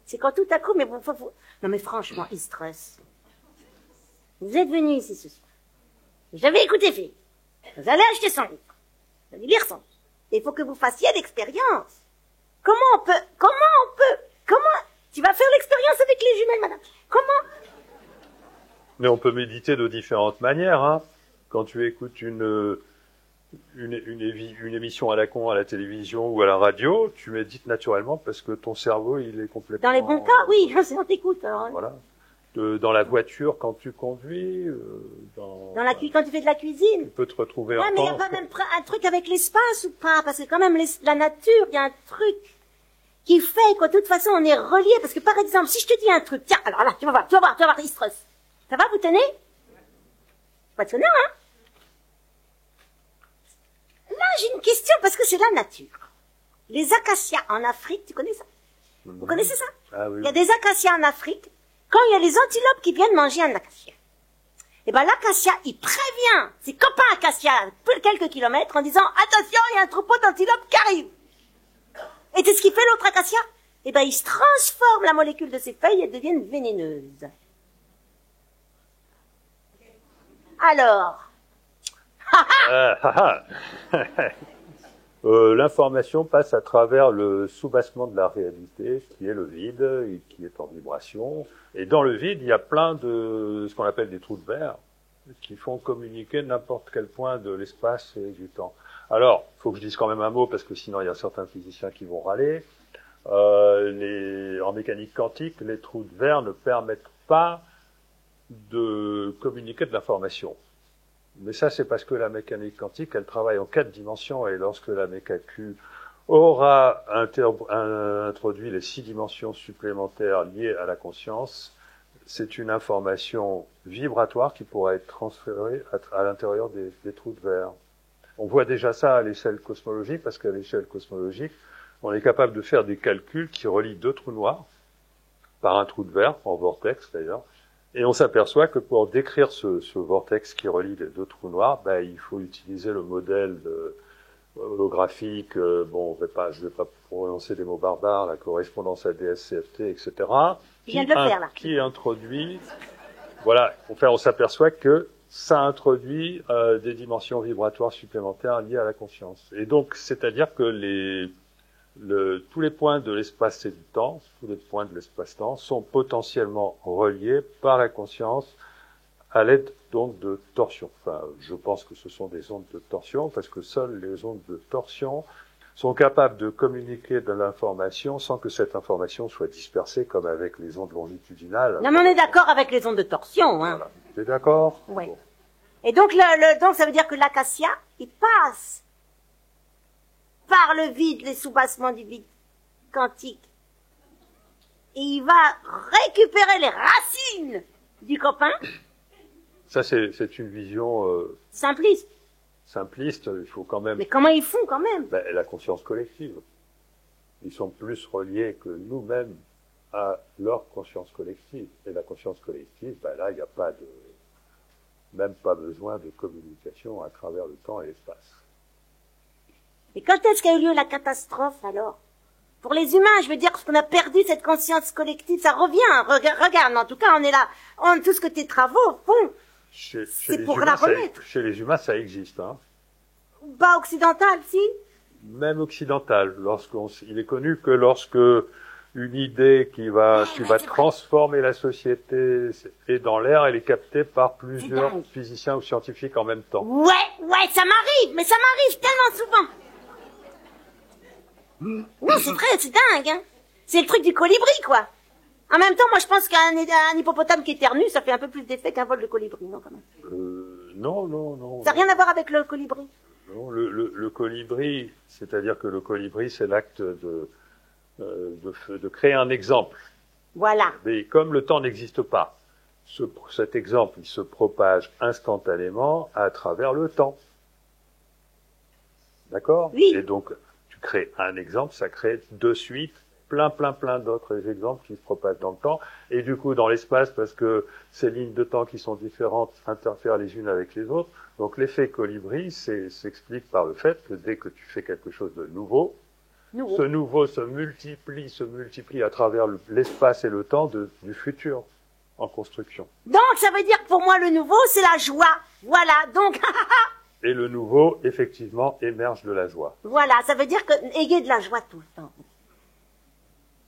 Speaker 1: C'est quand tout à coup, mais bon, non mais franchement, il stresse. Vous êtes venus ici ce soir. J'avais écouté Philippe. Vous allez acheter son livre. Vous allez lire son livre. Il faut que vous fassiez l'expérience. Comment tu vas faire l'expérience avec les jumelles, madame? Comment?
Speaker 2: Mais on peut méditer de différentes manières, hein. Quand tu écoutes une émission à la con à la télévision ou à la radio, tu médites naturellement parce que ton cerveau, il est complètement...
Speaker 1: Dans les bons cas, oui, on t'écoute. Alors.
Speaker 2: Voilà. Dans la voiture, quand tu conduis,
Speaker 1: Quand tu fais de la cuisine.
Speaker 2: tu peux te retrouver
Speaker 1: Ouais,
Speaker 2: en
Speaker 1: mais il y a
Speaker 2: temps.
Speaker 1: pas même un truc avec l'espace ou pas? Parce que quand même, la nature, il y a un truc qui fait que de toute façon, on est relié. Parce que par exemple, si je te dis un truc, tiens, alors là, tu vas voir, il stresse. Ça va, vous tenez? Pas de sonore, hein? Là, j'ai une question parce que c'est la nature. Les acacias en Afrique, tu connais ça? Vous connaissez ça?
Speaker 2: Ah oui.
Speaker 1: Il y a des acacias en Afrique. Quand il y a les antilopes qui viennent manger un acacia, eh ben l'acacia, il prévient ses copains acacias quelques kilomètres en disant attention, il y a un troupeau d'antilopes qui arrive. Et c'est ce qui fait l'autre acacia. Eh ben il se transforme la molécule de ses feuilles et elles deviennent vénéneuses. Alors,
Speaker 2: L'information passe à travers le soubassement de la réalité, qui est le vide, et qui est en vibration. Et dans le vide, il y a plein de ce qu'on appelle des trous de verre, qui font communiquer n'importe quel point de l'espace et du temps. Alors, il faut que je dise quand même un mot, parce que sinon il y a certains physiciens qui vont râler. En mécanique quantique, les trous de verre ne permettent pas de communiquer de l'information. Mais ça, c'est parce que la mécanique quantique, elle travaille en 4 dimensions, et lorsque la méca-Q aura introduit les 6 dimensions supplémentaires liées à la conscience, c'est une information vibratoire qui pourra être transférée à l'intérieur des trous de verre. On voit déjà ça à l'échelle cosmologique, parce qu'à l'échelle cosmologique, on est capable de faire des calculs qui relient 2 trous noirs par un trou de verre, en vortex d'ailleurs, et on s'aperçoit que pour décrire ce vortex qui relie les 2 trous noirs, il faut utiliser le modèle holographique, je vais pas prononcer des mots barbares, la correspondance à DSCFT, etc. Qui introduit, voilà, on s'aperçoit que ça introduit des dimensions vibratoires supplémentaires liées à la conscience. Et donc, c'est-à-dire que tous les points de l'espace et du temps, tous les points de l'espace-temps sont potentiellement reliés par la conscience à l'aide d'ondes de torsion. Enfin, je pense que ce sont des ondes de torsion parce que seules les ondes de torsion sont capables de communiquer de l'information sans que cette information soit dispersée comme avec les ondes longitudinales.
Speaker 1: Non, mais on est d'accord avec les ondes de torsion, hein.
Speaker 2: Voilà. T'es d'accord?
Speaker 1: Oui.
Speaker 2: Bon.
Speaker 1: Et donc, donc, ça veut dire que l'acacia, il passe par le vide, les soubassements du vide quantique. Et il va récupérer les racines du copain.
Speaker 2: Ça, c'est une vision
Speaker 1: Simpliste.
Speaker 2: simpliste. Il faut quand même...
Speaker 1: Mais comment ils font quand même?
Speaker 2: La conscience collective. Ils sont plus reliés que nous-mêmes à leur conscience collective. Et la conscience collective, là, il n'y a même pas besoin de communication à travers le temps et l'espace.
Speaker 1: Et quand est-ce qu'a eu lieu la catastrophe, alors? Pour les humains, je veux dire, parce qu'on a perdu cette conscience collective, ça revient. Regarde, en tout cas, on est là. Tout ce que tes travaux font, c'est pour la remettre.
Speaker 2: Chez les humains, ça existe, hein.
Speaker 1: pas occidental, si?
Speaker 2: Même occidental. Il est connu que lorsque une idée qui va transformer la société est dans l'air, elle est captée par plusieurs physiciens ou scientifiques en même temps.
Speaker 1: Ouais, ça m'arrive, mais ça m'arrive tellement souvent. Non, c'est vrai, c'est dingue, hein. C'est le truc du colibri, quoi. En même temps, moi, je pense qu'un hippopotame qui éternue, ça fait un peu plus d'effet qu'un vol de colibri, non, quand même.
Speaker 2: Non.
Speaker 1: Ça n'a rien à voir avec le colibri.
Speaker 2: Non, le colibri, c'est-à-dire que le colibri, c'est l'acte de créer un exemple.
Speaker 1: Voilà.
Speaker 2: Mais comme le temps n'existe pas, cet exemple, il se propage instantanément à travers le temps. D'accord?
Speaker 1: Oui.
Speaker 2: Et donc, tu crées un exemple, ça crée de suite plein d'autres exemples qui se propagent dans le temps. Et du coup, dans l'espace, parce que ces lignes de temps qui sont différentes interfèrent les unes avec les autres. Donc, l'effet colibri s'explique par le fait que dès que tu fais quelque chose de nouveau, ce nouveau se multiplie à travers l'espace et le temps du futur en construction.
Speaker 1: Donc, ça veut dire que pour moi, le nouveau, c'est la joie. Voilà, donc...
Speaker 2: Et le nouveau, effectivement, émerge de la joie.
Speaker 1: Voilà, ça veut dire que ayez de la joie tout le temps.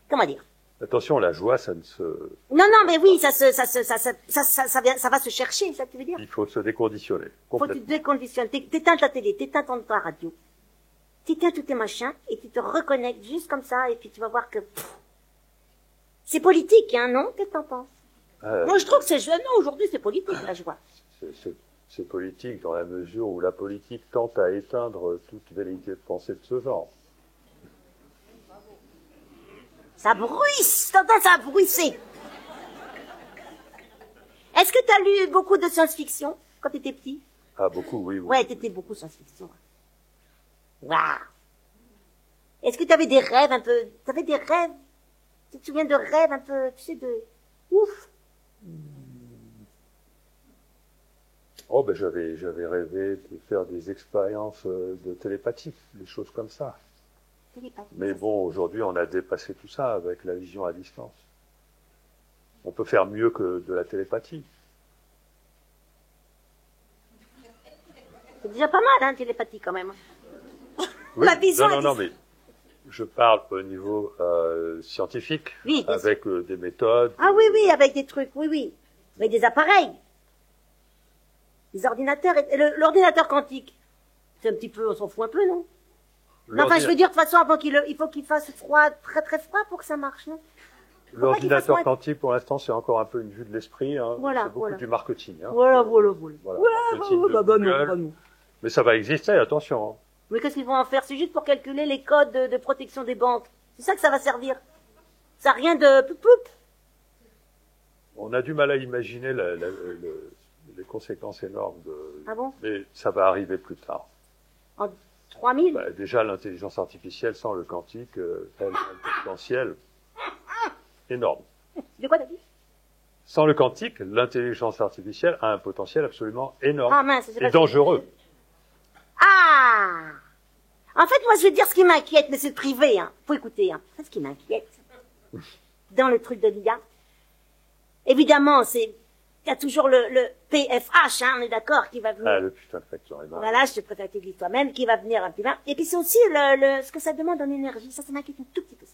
Speaker 1: Comment dire?
Speaker 2: Attention, la joie, ça ne se...
Speaker 1: Non, mais oui, ça va se chercher, ça tu veux dire?
Speaker 2: Il faut se déconditionner.
Speaker 1: Faut que tu te déconditionnes. T'éteins ta télé, t'éteins ta radio. T'éteins tous tes machins, et tu te reconnectes juste comme ça, et puis tu vas voir que... c'est politique, hein, non? Qu'est-ce que t'en penses? Moi, je trouve que c'est jeune. Non, aujourd'hui, c'est politique, la joie.
Speaker 2: C'est politique dans la mesure où la politique tente à éteindre toute velléité de pensée de ce genre.
Speaker 1: Ça bruisse, t'entends, ça a bruissé. Est-ce que t'as lu beaucoup de science-fiction quand t'étais petit?
Speaker 2: Ah, beaucoup, oui.
Speaker 1: Ouais, t'étais beaucoup science-fiction. Waouh. Est-ce que t'avais des rêves un peu... T'avais des rêves? Tu te souviens de rêves un peu, tu sais, de... Ouf.
Speaker 2: Oh, ben j'avais rêvé de faire des expériences de télépathie, des choses comme ça. Mais bon, aujourd'hui, on a dépassé tout ça avec la vision à distance. On peut faire mieux que de la télépathie.
Speaker 1: C'est déjà pas mal, hein, télépathie, quand même.
Speaker 2: Oui.
Speaker 1: La vision
Speaker 2: non, mais je parle au niveau scientifique,
Speaker 1: oui,
Speaker 2: avec des méthodes.
Speaker 1: Ah oui, avec des trucs, oui. Avec des appareils. Des ordinateurs. L'ordinateur quantique, c'est un petit peu, on s'en fout un peu, non? Enfin, je veux dire, de toute façon, il faut qu'il fasse froid, très très froid pour que ça marche, non?
Speaker 2: L'ordinateur quantique, pour l'instant, c'est encore un peu une vue de l'esprit. Hein.
Speaker 1: Voilà,
Speaker 2: c'est beaucoup du marketing. Hein.
Speaker 1: Voilà.
Speaker 2: Non. Mais ça va exister, attention. Hein.
Speaker 1: Mais qu'est-ce qu'ils vont en faire? C'est juste pour calculer les codes de protection des banques. C'est ça que ça va servir. Ça n'a rien de... Poup.
Speaker 2: On a du mal à imaginer les conséquences énormes de...
Speaker 1: Ah bon?
Speaker 2: Mais ça va arriver plus tard.
Speaker 1: En 3000?
Speaker 2: Déjà, l'intelligence artificielle, sans le quantique, elle a un potentiel énorme.
Speaker 1: De quoi t'as dit?
Speaker 2: Sans le quantique, l'intelligence artificielle a un potentiel absolument énorme.
Speaker 1: Ah mince, c'est
Speaker 2: et dangereux.
Speaker 1: Ah! En fait, moi, je vais te dire ce qui m'inquiète, mais c'est privé, hein. Faut écouter, hein. C'est ce qui m'inquiète. Dans le truc de l'IA. Évidemment, il y a toujours le PFH, hein, on est d'accord, qui va venir.
Speaker 2: Ah, le putain de facteur énorme.
Speaker 1: Voilà, je te préfère que tu le dises toi-même, qui va venir un peu là. Et puis c'est aussi ce que ça demande en énergie. Ça m'inquiète un tout petit peu.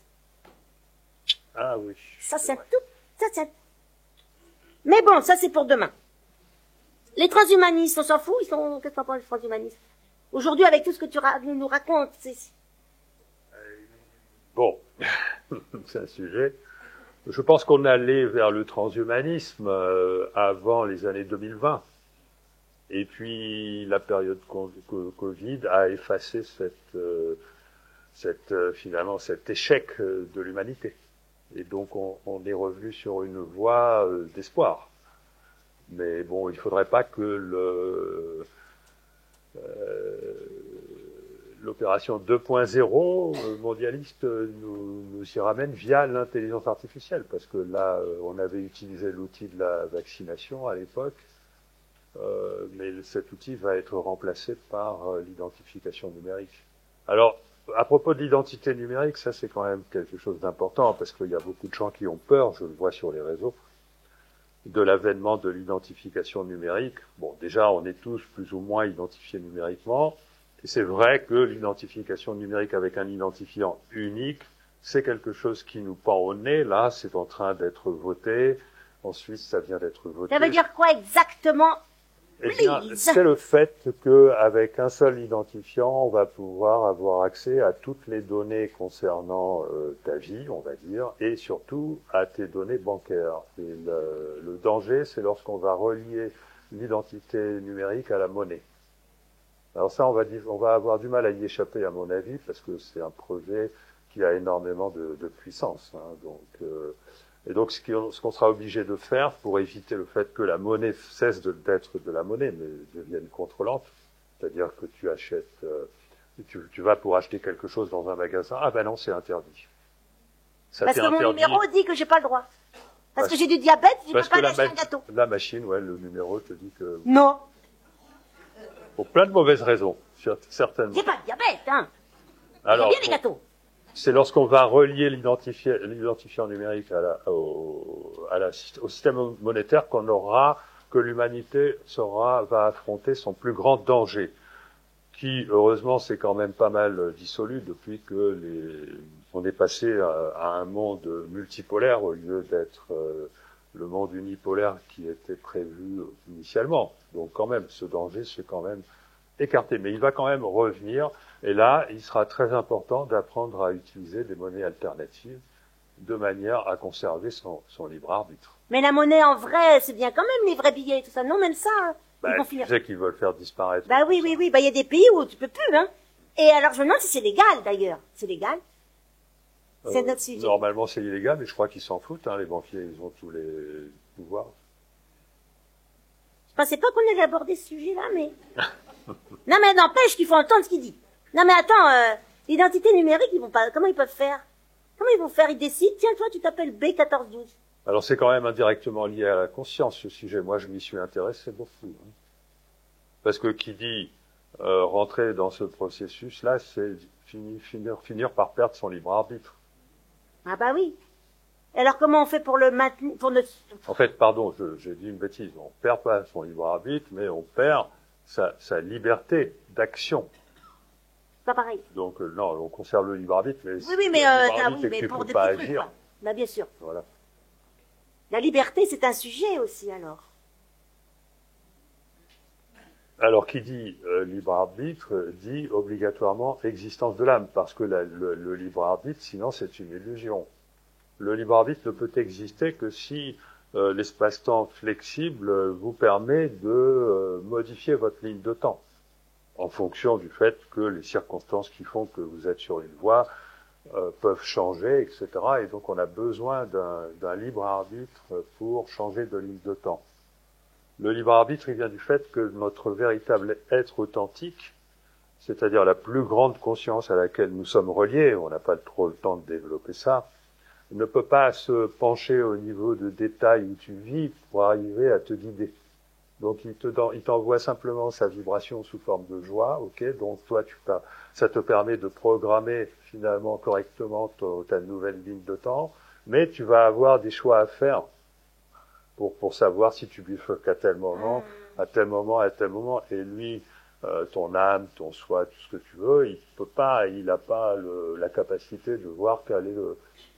Speaker 2: Ah oui.
Speaker 1: Ça, c'est un tout, Mais bon, ça, c'est pour demain. Les transhumanistes, on s'en fout, qu'est-ce que t'en penses, les transhumanistes? Aujourd'hui, avec tout ce que tu nous racontes,
Speaker 2: Bon. C'est un sujet. Je pense qu'on allait vers le transhumanisme avant les années 2020. Et puis la période Covid a effacé finalement cet échec de l'humanité. Et donc on est revenu sur une voie d'espoir. Mais bon, il ne faudrait pas que l'opération 2.0 mondialiste nous y ramène via l'intelligence artificielle, parce que là, on avait utilisé l'outil de la vaccination à l'époque, mais cet outil va être remplacé par l'identification numérique. Alors, à propos de l'identité numérique, ça c'est quand même quelque chose d'important, parce qu'il y a beaucoup de gens qui ont peur, je le vois sur les réseaux, de l'avènement de l'identification numérique. Bon, déjà, on est tous plus ou moins identifiés numériquement. Et c'est vrai que l'identification numérique avec un identifiant unique, c'est quelque chose qui nous pend au nez. Là, c'est en train d'être voté. En Suisse, ça vient d'être voté.
Speaker 1: Ça veut dire quoi exactement?
Speaker 2: Eh bien, c'est le fait qu'avec un seul identifiant, on va pouvoir avoir accès à toutes les données concernant ta vie, on va dire, et surtout à tes données bancaires. Et le danger, c'est lorsqu'on va relier l'identité numérique à la monnaie. Alors ça, on va avoir du mal à y échapper, à mon avis, parce que c'est un projet qui a énormément de puissance. Et donc, ce qu'on sera obligé de faire pour éviter le fait que la monnaie cesse d'être de la monnaie, mais devienne contrôlante, c'est-à-dire que tu achètes, tu vas pour acheter quelque chose dans un magasin, ah ben non, c'est interdit. Ça
Speaker 1: Parce que
Speaker 2: interdit.
Speaker 1: mon numéro dit que j'ai pas le droit. Parce que j'ai du diabète, je peux pas acheter un gâteau.
Speaker 2: La machine, ouais, le numéro te dit que...
Speaker 1: Non.
Speaker 2: Pour plein de mauvaises raisons, certainement.
Speaker 1: J'ai pas de diabète, hein.
Speaker 2: Alors,
Speaker 1: j'aime bien les gâteaux.
Speaker 2: C'est lorsqu'on va relier l'identifiant numérique au système monétaire que l'humanité va affronter son plus grand danger, qui, heureusement, s'est quand même pas mal dissolu depuis que on est passé à un monde multipolaire au lieu d'être le monde unipolaire qui était prévu initialement. Donc quand même, ce danger s'est quand même écarté. Mais il va quand même revenir. Et là, il sera très important d'apprendre à utiliser des monnaies alternatives de manière à conserver son libre arbitre.
Speaker 1: Mais la monnaie en vrai, c'est bien quand même les vrais billets et tout ça. Non, même ça, ils vont finir.
Speaker 2: Tu sais qu'ils veulent faire disparaître.
Speaker 1: Bah oui. Bah il y a des pays où tu peux plus, hein. Et alors je me demande si c'est légal d'ailleurs. C'est légal? C'est notre sujet.
Speaker 2: Normalement, c'est illégal, mais je crois qu'ils s'en foutent. Les banquiers, ils ont tous les pouvoirs.
Speaker 1: Je pensais pas qu'on allait aborder ce sujet-là, mais... Non, mais n'empêche qu'il faut entendre ce qu'il dit. Non, mais attends, l'identité numérique, comment ils peuvent faire? Comment ils vont faire? Ils décident, tiens, toi, tu t'appelles B1412.
Speaker 2: Alors, c'est quand même indirectement lié à la conscience, ce sujet. Moi, je m'y suis intéressé beaucoup. Parce que qui dit rentrer dans ce processus-là, c'est finir par perdre son libre arbitre.
Speaker 1: Ah bah oui. Alors comment on fait pour le maintenir,
Speaker 2: En fait, pardon, j'ai dit une bêtise. On perd pas son libre arbitre, mais on perd sa liberté d'action.
Speaker 1: Pas pareil.
Speaker 2: Donc non, on conserve le libre arbitre, mais
Speaker 1: mais pour des
Speaker 2: pas
Speaker 1: petits trucs,
Speaker 2: agir.
Speaker 1: quoi. Bah bien sûr.
Speaker 2: Voilà.
Speaker 1: La liberté, c'est un sujet aussi, alors.
Speaker 2: Alors, qui dit libre arbitre dit obligatoirement existence de l'âme, parce que le libre arbitre, sinon, c'est une illusion. Le libre arbitre ne peut exister que si l'espace-temps flexible vous permet de modifier votre ligne de temps, en fonction du fait que les circonstances qui font que vous êtes sur une voie peuvent changer, etc. Et donc, on a besoin d'un libre arbitre pour changer de ligne de temps. Le libre arbitre, il vient du fait que notre véritable être authentique, c'est-à-dire la plus grande conscience à laquelle nous sommes reliés, on n'a pas trop le temps de développer ça, ne peut pas se pencher au niveau de détail où tu vis pour arriver à te guider. Donc il t'envoie simplement sa vibration sous forme de joie, ok, donc toi ça te permet de programmer finalement correctement ta nouvelle ligne de temps, mais tu vas avoir des choix à faire pour savoir si tu bifurques à tel moment, à tel moment, et lui, ton âme, ton soi, tout ce que tu veux, il n'a pas la capacité de voir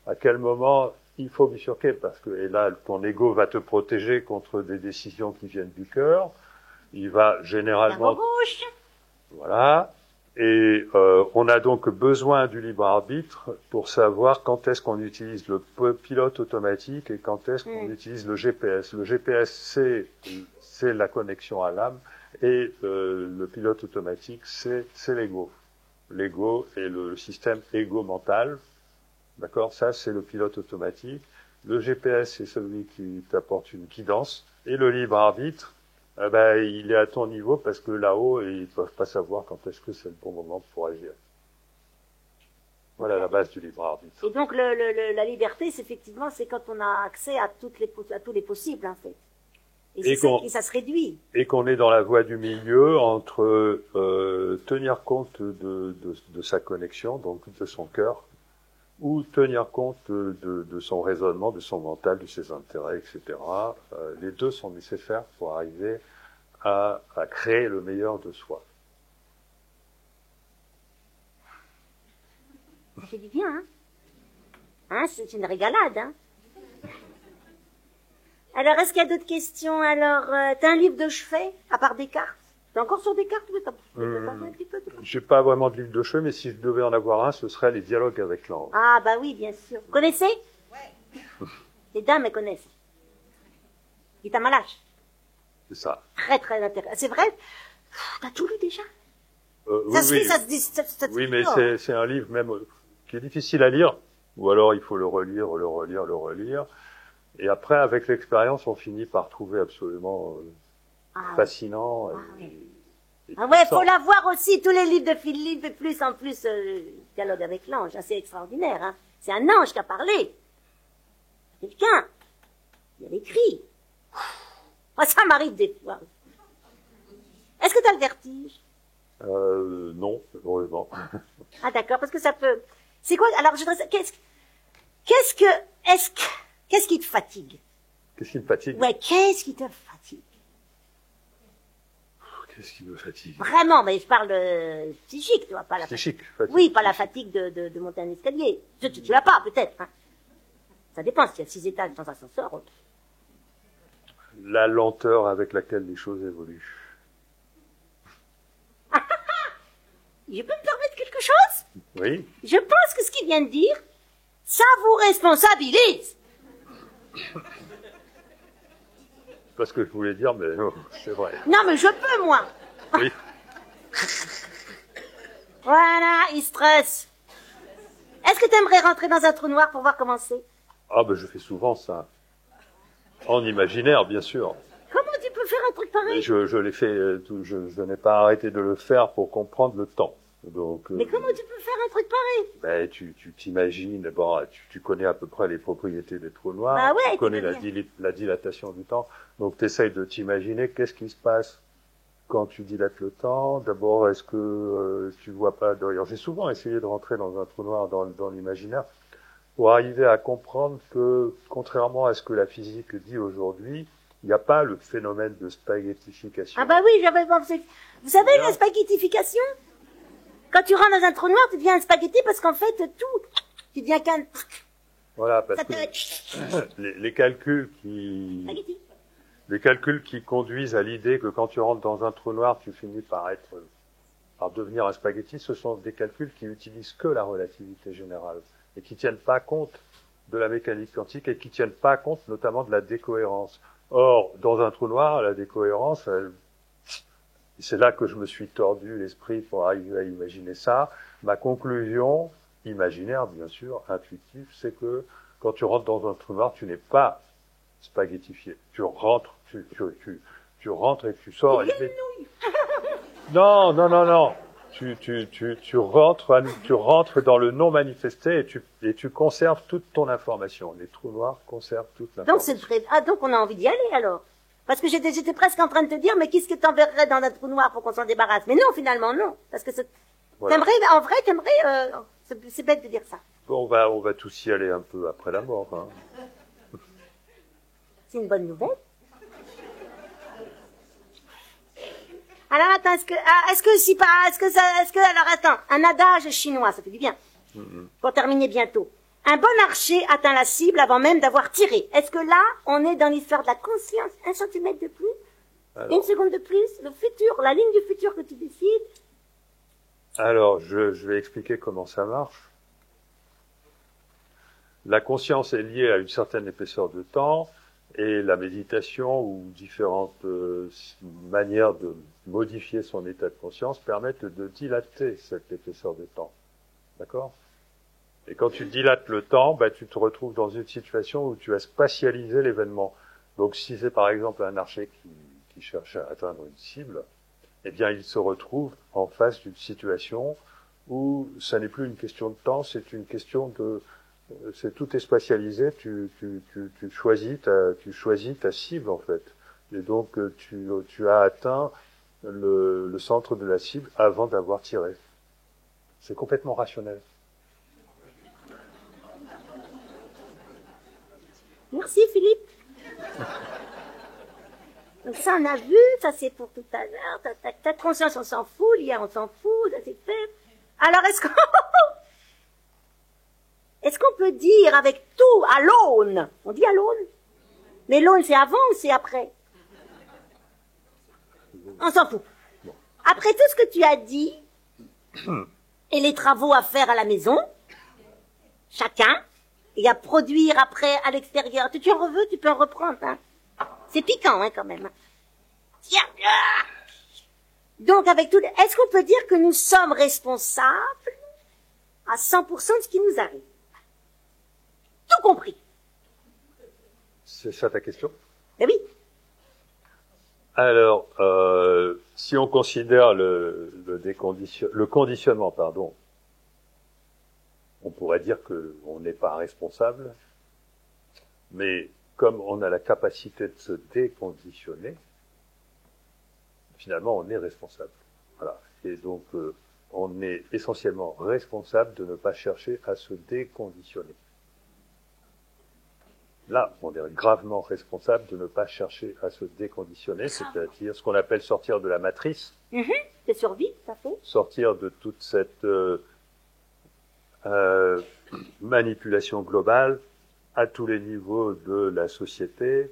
Speaker 2: à quel moment il faut bifurquer, parce que, et là, ton ego va te protéger contre des décisions qui viennent du cœur, il va généralement... Voilà. Et on a donc besoin du libre arbitre pour savoir quand est-ce qu'on utilise le pilote automatique et quand est-ce qu'on utilise le GPS. Le GPS, c'est la connexion à l'âme, et le pilote automatique, c'est l'ego. L'ego est le système égo-mental. D'accord? Ça, c'est le pilote automatique. Le GPS, c'est celui qui t'apporte une guidance. Et le libre arbitre, il est à ton niveau parce que là-haut, ils peuvent pas savoir quand est-ce que c'est le bon moment pour agir. Voilà la base du libre arbitre.
Speaker 1: Et donc la liberté, c'est effectivement, c'est quand on a accès à tous les possibles, en fait. Et ça se réduit. Et
Speaker 2: qu'on est dans la voie du milieu entre tenir compte de sa connexion, donc de son cœur, ou tenir compte de son raisonnement, de son mental, de ses intérêts, etc. Les deux sont nécessaires pour arriver à créer le meilleur de soi.
Speaker 1: Ça fait du bien, hein? Hein, c'est une régalade, hein? Alors, est-ce qu'il y a d'autres questions? Alors, t'as un livre de chevet, à part Descartes? T'es encore sur Descartes ou t'as un petit peu?
Speaker 2: J'ai pas vraiment de livre de chevet, mais si je devais en avoir un, ce serait les dialogues avec l'ange.
Speaker 1: Ah, bah oui, bien sûr. Vous connaissez? Ouais. Les dames, elles connaissent. Il est à Malache.
Speaker 2: C'est ça.
Speaker 1: Très, très intéressant. C'est vrai? T'as tout lu déjà?
Speaker 2: Oui,
Speaker 1: Ça se
Speaker 2: oui.
Speaker 1: lit, ça se dit, ça se
Speaker 2: Oui,
Speaker 1: dit
Speaker 2: mais
Speaker 1: fort.
Speaker 2: c'est un livre même qui est difficile à lire, ou alors il faut le relire, le relire, le relire. Et après, avec l'expérience, on finit par trouver absolument
Speaker 1: Ah,
Speaker 2: fascinant.
Speaker 1: ouais.
Speaker 2: Et
Speaker 1: Ah ouais,
Speaker 2: puissant.
Speaker 1: faut la voir aussi, tous les livres de Philippe, et plus en plus, Dialogue avec l'ange, hein, c'est extraordinaire, hein. C'est un ange qui a parlé. Quelqu'un. Il a écrit. Moi, ça m'arrive des fois. Est-ce que t'as le vertige?
Speaker 2: Non, heureusement.
Speaker 1: Ah d'accord, parce que ça peut... C'est quoi? Alors, je voudrais... Qu'est-ce qui te fatigue?
Speaker 2: Qu'est-ce qui me fatigue?
Speaker 1: Ouais, qu'est-ce qui te fatigue?
Speaker 2: Qu'est-ce qui me fatigue?
Speaker 1: Vraiment, mais je parle psychique, tu vois, pas la fatigue.
Speaker 2: Psychique, fatigue.
Speaker 1: Oui, pas la fatigue de monter un escalier. Tu l'as pas, peut-être, hein. Ça dépend, s'il y a 6 étages dans un ascenseur.
Speaker 2: La lenteur avec laquelle les choses évoluent.
Speaker 1: Je peux me permettre quelque chose?
Speaker 2: Oui.
Speaker 1: Je pense que ce qu'il vient de dire, ça vous responsabilise.
Speaker 2: Pas ce que je voulais dire, mais oh, c'est vrai.
Speaker 1: Non, mais je peux, moi.
Speaker 2: Oui.
Speaker 1: Voilà, il stresse. Est-ce que tu aimerais rentrer dans un trou noir pour voir comment c'est?
Speaker 2: Ah, ben je fais souvent ça. En imaginaire, bien sûr.
Speaker 1: Comment tu peux faire un truc
Speaker 2: Mais
Speaker 1: pareil?
Speaker 2: je l'ai fait, je n'ai pas arrêté de le faire pour comprendre le temps. Donc,
Speaker 1: Mais comment tu peux faire un truc pareil?
Speaker 2: ben, tu t'imagines, bon, tu connais à peu près les propriétés des trous noirs,
Speaker 1: Bah ouais,
Speaker 2: tu connais
Speaker 1: tu peux
Speaker 2: la dilatation du temps, donc tu essayes de t'imaginer qu'est-ce qui se passe quand tu dilates le temps. D'abord, est-ce que tu vois pas d'ailleurs, j'ai souvent essayé de rentrer dans un trou noir dans l'imaginaire pour arriver à comprendre que, contrairement à ce que la physique dit aujourd'hui, il n'y a pas le phénomène de spaghettification.
Speaker 1: Ah bah oui, j'avais pensé. Vous savez la spaghettification? Quand tu rentres dans un trou noir, tu deviens un spaghetti parce qu'en fait, tout, tu deviens qu'un...
Speaker 2: Voilà, parce
Speaker 1: Ça
Speaker 2: que
Speaker 1: te...
Speaker 2: les calculs qui
Speaker 1: Spaghetti.
Speaker 2: les calculs qui conduisent à l'idée que quand tu rentres dans un trou noir, tu finis par devenir un spaghetti, ce sont des calculs qui utilisent que la relativité générale et qui tiennent pas compte de la mécanique quantique et qui tiennent pas compte notamment de la décohérence. Or, dans un trou noir, la décohérence, c'est là que je me suis tordu l'esprit pour arriver à imaginer ça. Ma conclusion, imaginaire bien sûr, intuitive, c'est que quand tu rentres dans un trou noir, tu n'es pas spaghettifié. Tu rentres et tu sors. Non. Tu rentres dans le non manifesté et tu conserves toute ton information. Les trous noirs conservent toute l'information.
Speaker 1: Donc c'est très... Ah, donc on a envie d'y aller alors. Parce que j'étais presque en train de te dire, mais qu'est-ce que t'enverrais dans un trou noir pour qu'on s'en débarrasse? Mais non, finalement, non. Parce que
Speaker 2: Voilà.
Speaker 1: en vrai, c'est bête de dire ça.
Speaker 2: Bon, on va tous y aller un peu après la mort. Hein.
Speaker 1: C'est une bonne nouvelle. Alors attends, alors attends, un adage chinois, ça fait du bien. Pour terminer bientôt. Un bon archer atteint la cible avant même d'avoir tiré. Est-ce que là, on est dans l'histoire de la conscience? 1 centimètre de plus?
Speaker 2: Alors,
Speaker 1: 1 seconde de plus? Le futur, la ligne du futur que tu décides?
Speaker 2: alors je vais expliquer comment ça marche. La conscience est liée à une certaine épaisseur de temps et la méditation ou différentes manières de modifier son état de conscience permettent de dilater cette épaisseur de temps. D'accord? Et quand tu dilates le temps, tu te retrouves dans une situation où tu as spatialisé l'événement. Donc si c'est par exemple un archer qui cherche à atteindre une cible, eh bien il se retrouve en face d'une situation où ça n'est plus une question de temps, c'est une question tout est spatialisé, tu choisis ta cible en fait. Et donc tu as atteint le centre de la cible avant d'avoir tiré. C'est complètement rationnel.
Speaker 1: Merci Philippe. Donc ça on a vu, ça c'est pour tout à l'heure, ta conscience on s'en fout, l'hier on s'en fout, ça c'est fait. Alors est-ce qu'on... est-ce qu'on peut dire avec tout, à l'aune, on dit à l'aune? Mais l'aune, c'est avant ou c'est après? On s'en fout. Après tout ce que tu as dit, et les travaux à faire à la maison, chacun, et à produire après à l'extérieur. Tu en veux, tu peux en reprendre, hein. C'est piquant, hein, quand même. Tiens. Donc, avec tout, est-ce qu'on peut dire que nous sommes responsables à 100% de ce qui nous arrive? Tout compris.
Speaker 2: C'est ça ta question?
Speaker 1: Eh oui.
Speaker 2: Alors, si on considère le conditionnement, pardon, on pourrait dire qu'on n'est pas responsable, mais comme on a la capacité de se déconditionner, finalement, on est responsable. Voilà. Et donc, on est essentiellement responsable de ne pas chercher à se déconditionner. Là, on est gravement responsable de ne pas chercher à se déconditionner, c'est-à-dire ce qu'on appelle sortir de la matrice.
Speaker 1: De survie, tout à fait.
Speaker 2: Sortir de toute cette manipulation globale à tous les niveaux de la société,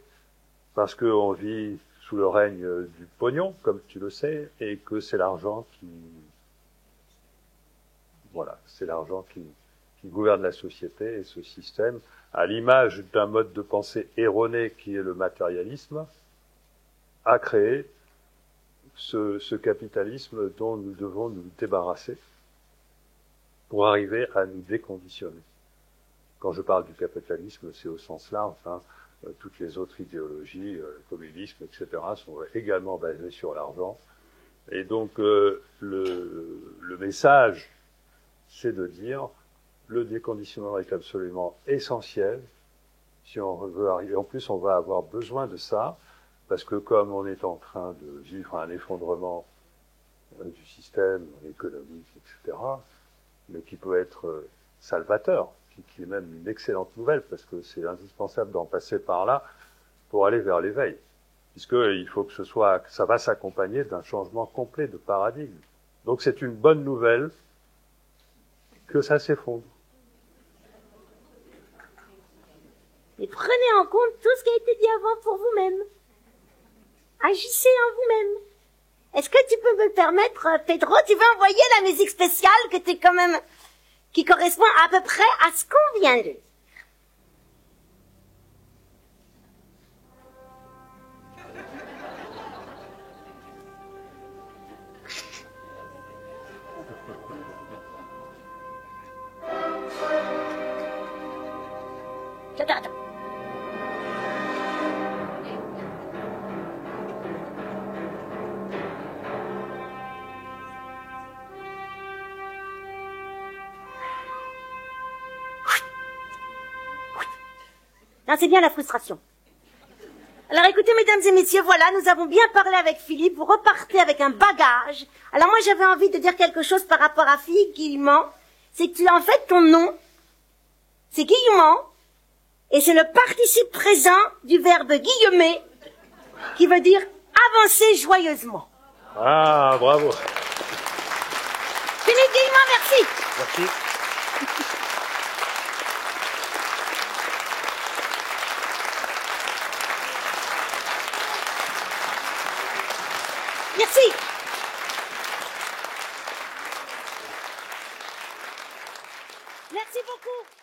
Speaker 2: parce qu'on vit sous le règne du pognon, comme tu le sais, et que c'est l'argent qui gouverne la société, et ce système, à l'image d'un mode de pensée erroné qui est le matérialisme, a créé ce capitalisme dont nous devons nous débarrasser pour arriver à nous déconditionner. Quand je parle du capitalisme, c'est au sens large, hein, toutes les autres idéologies, le communisme, etc., sont également basées sur l'argent. Et donc, le message, c'est de dire, le déconditionnement est absolument essentiel. Si on veut arriver, en plus, on va avoir besoin de ça, parce que comme on est en train de vivre un effondrement du système économique, etc., mais qui peut être salvateur, qui est même une excellente nouvelle, parce que c'est indispensable d'en passer par là pour aller vers l'éveil, puisqu'il faut que ça va s'accompagner d'un changement complet de paradigme. Donc c'est une bonne nouvelle que ça s'effondre.
Speaker 1: Mais prenez en compte tout ce qui a été dit avant pour vous-même. Agissez en vous-même. Est-ce que tu peux me le permettre, Pedro? Tu veux envoyer la musique spéciale qui correspond à peu près à ce qu'on vient de dire. Attends. Non, c'est bien la frustration. Alors écoutez, mesdames et messieurs, voilà, nous avons bien parlé avec Philippe, vous repartez avec un bagage. Alors moi, j'avais envie de dire quelque chose par rapport à Philippe Guillemont. C'est que, en fait, ton nom, c'est Guillemont, et c'est le participe présent du verbe guillemer, qui veut dire avancer joyeusement.
Speaker 2: Ah, bravo.
Speaker 1: Philippe Guillemont, merci.
Speaker 2: Merci.
Speaker 1: Merci. Merci beaucoup.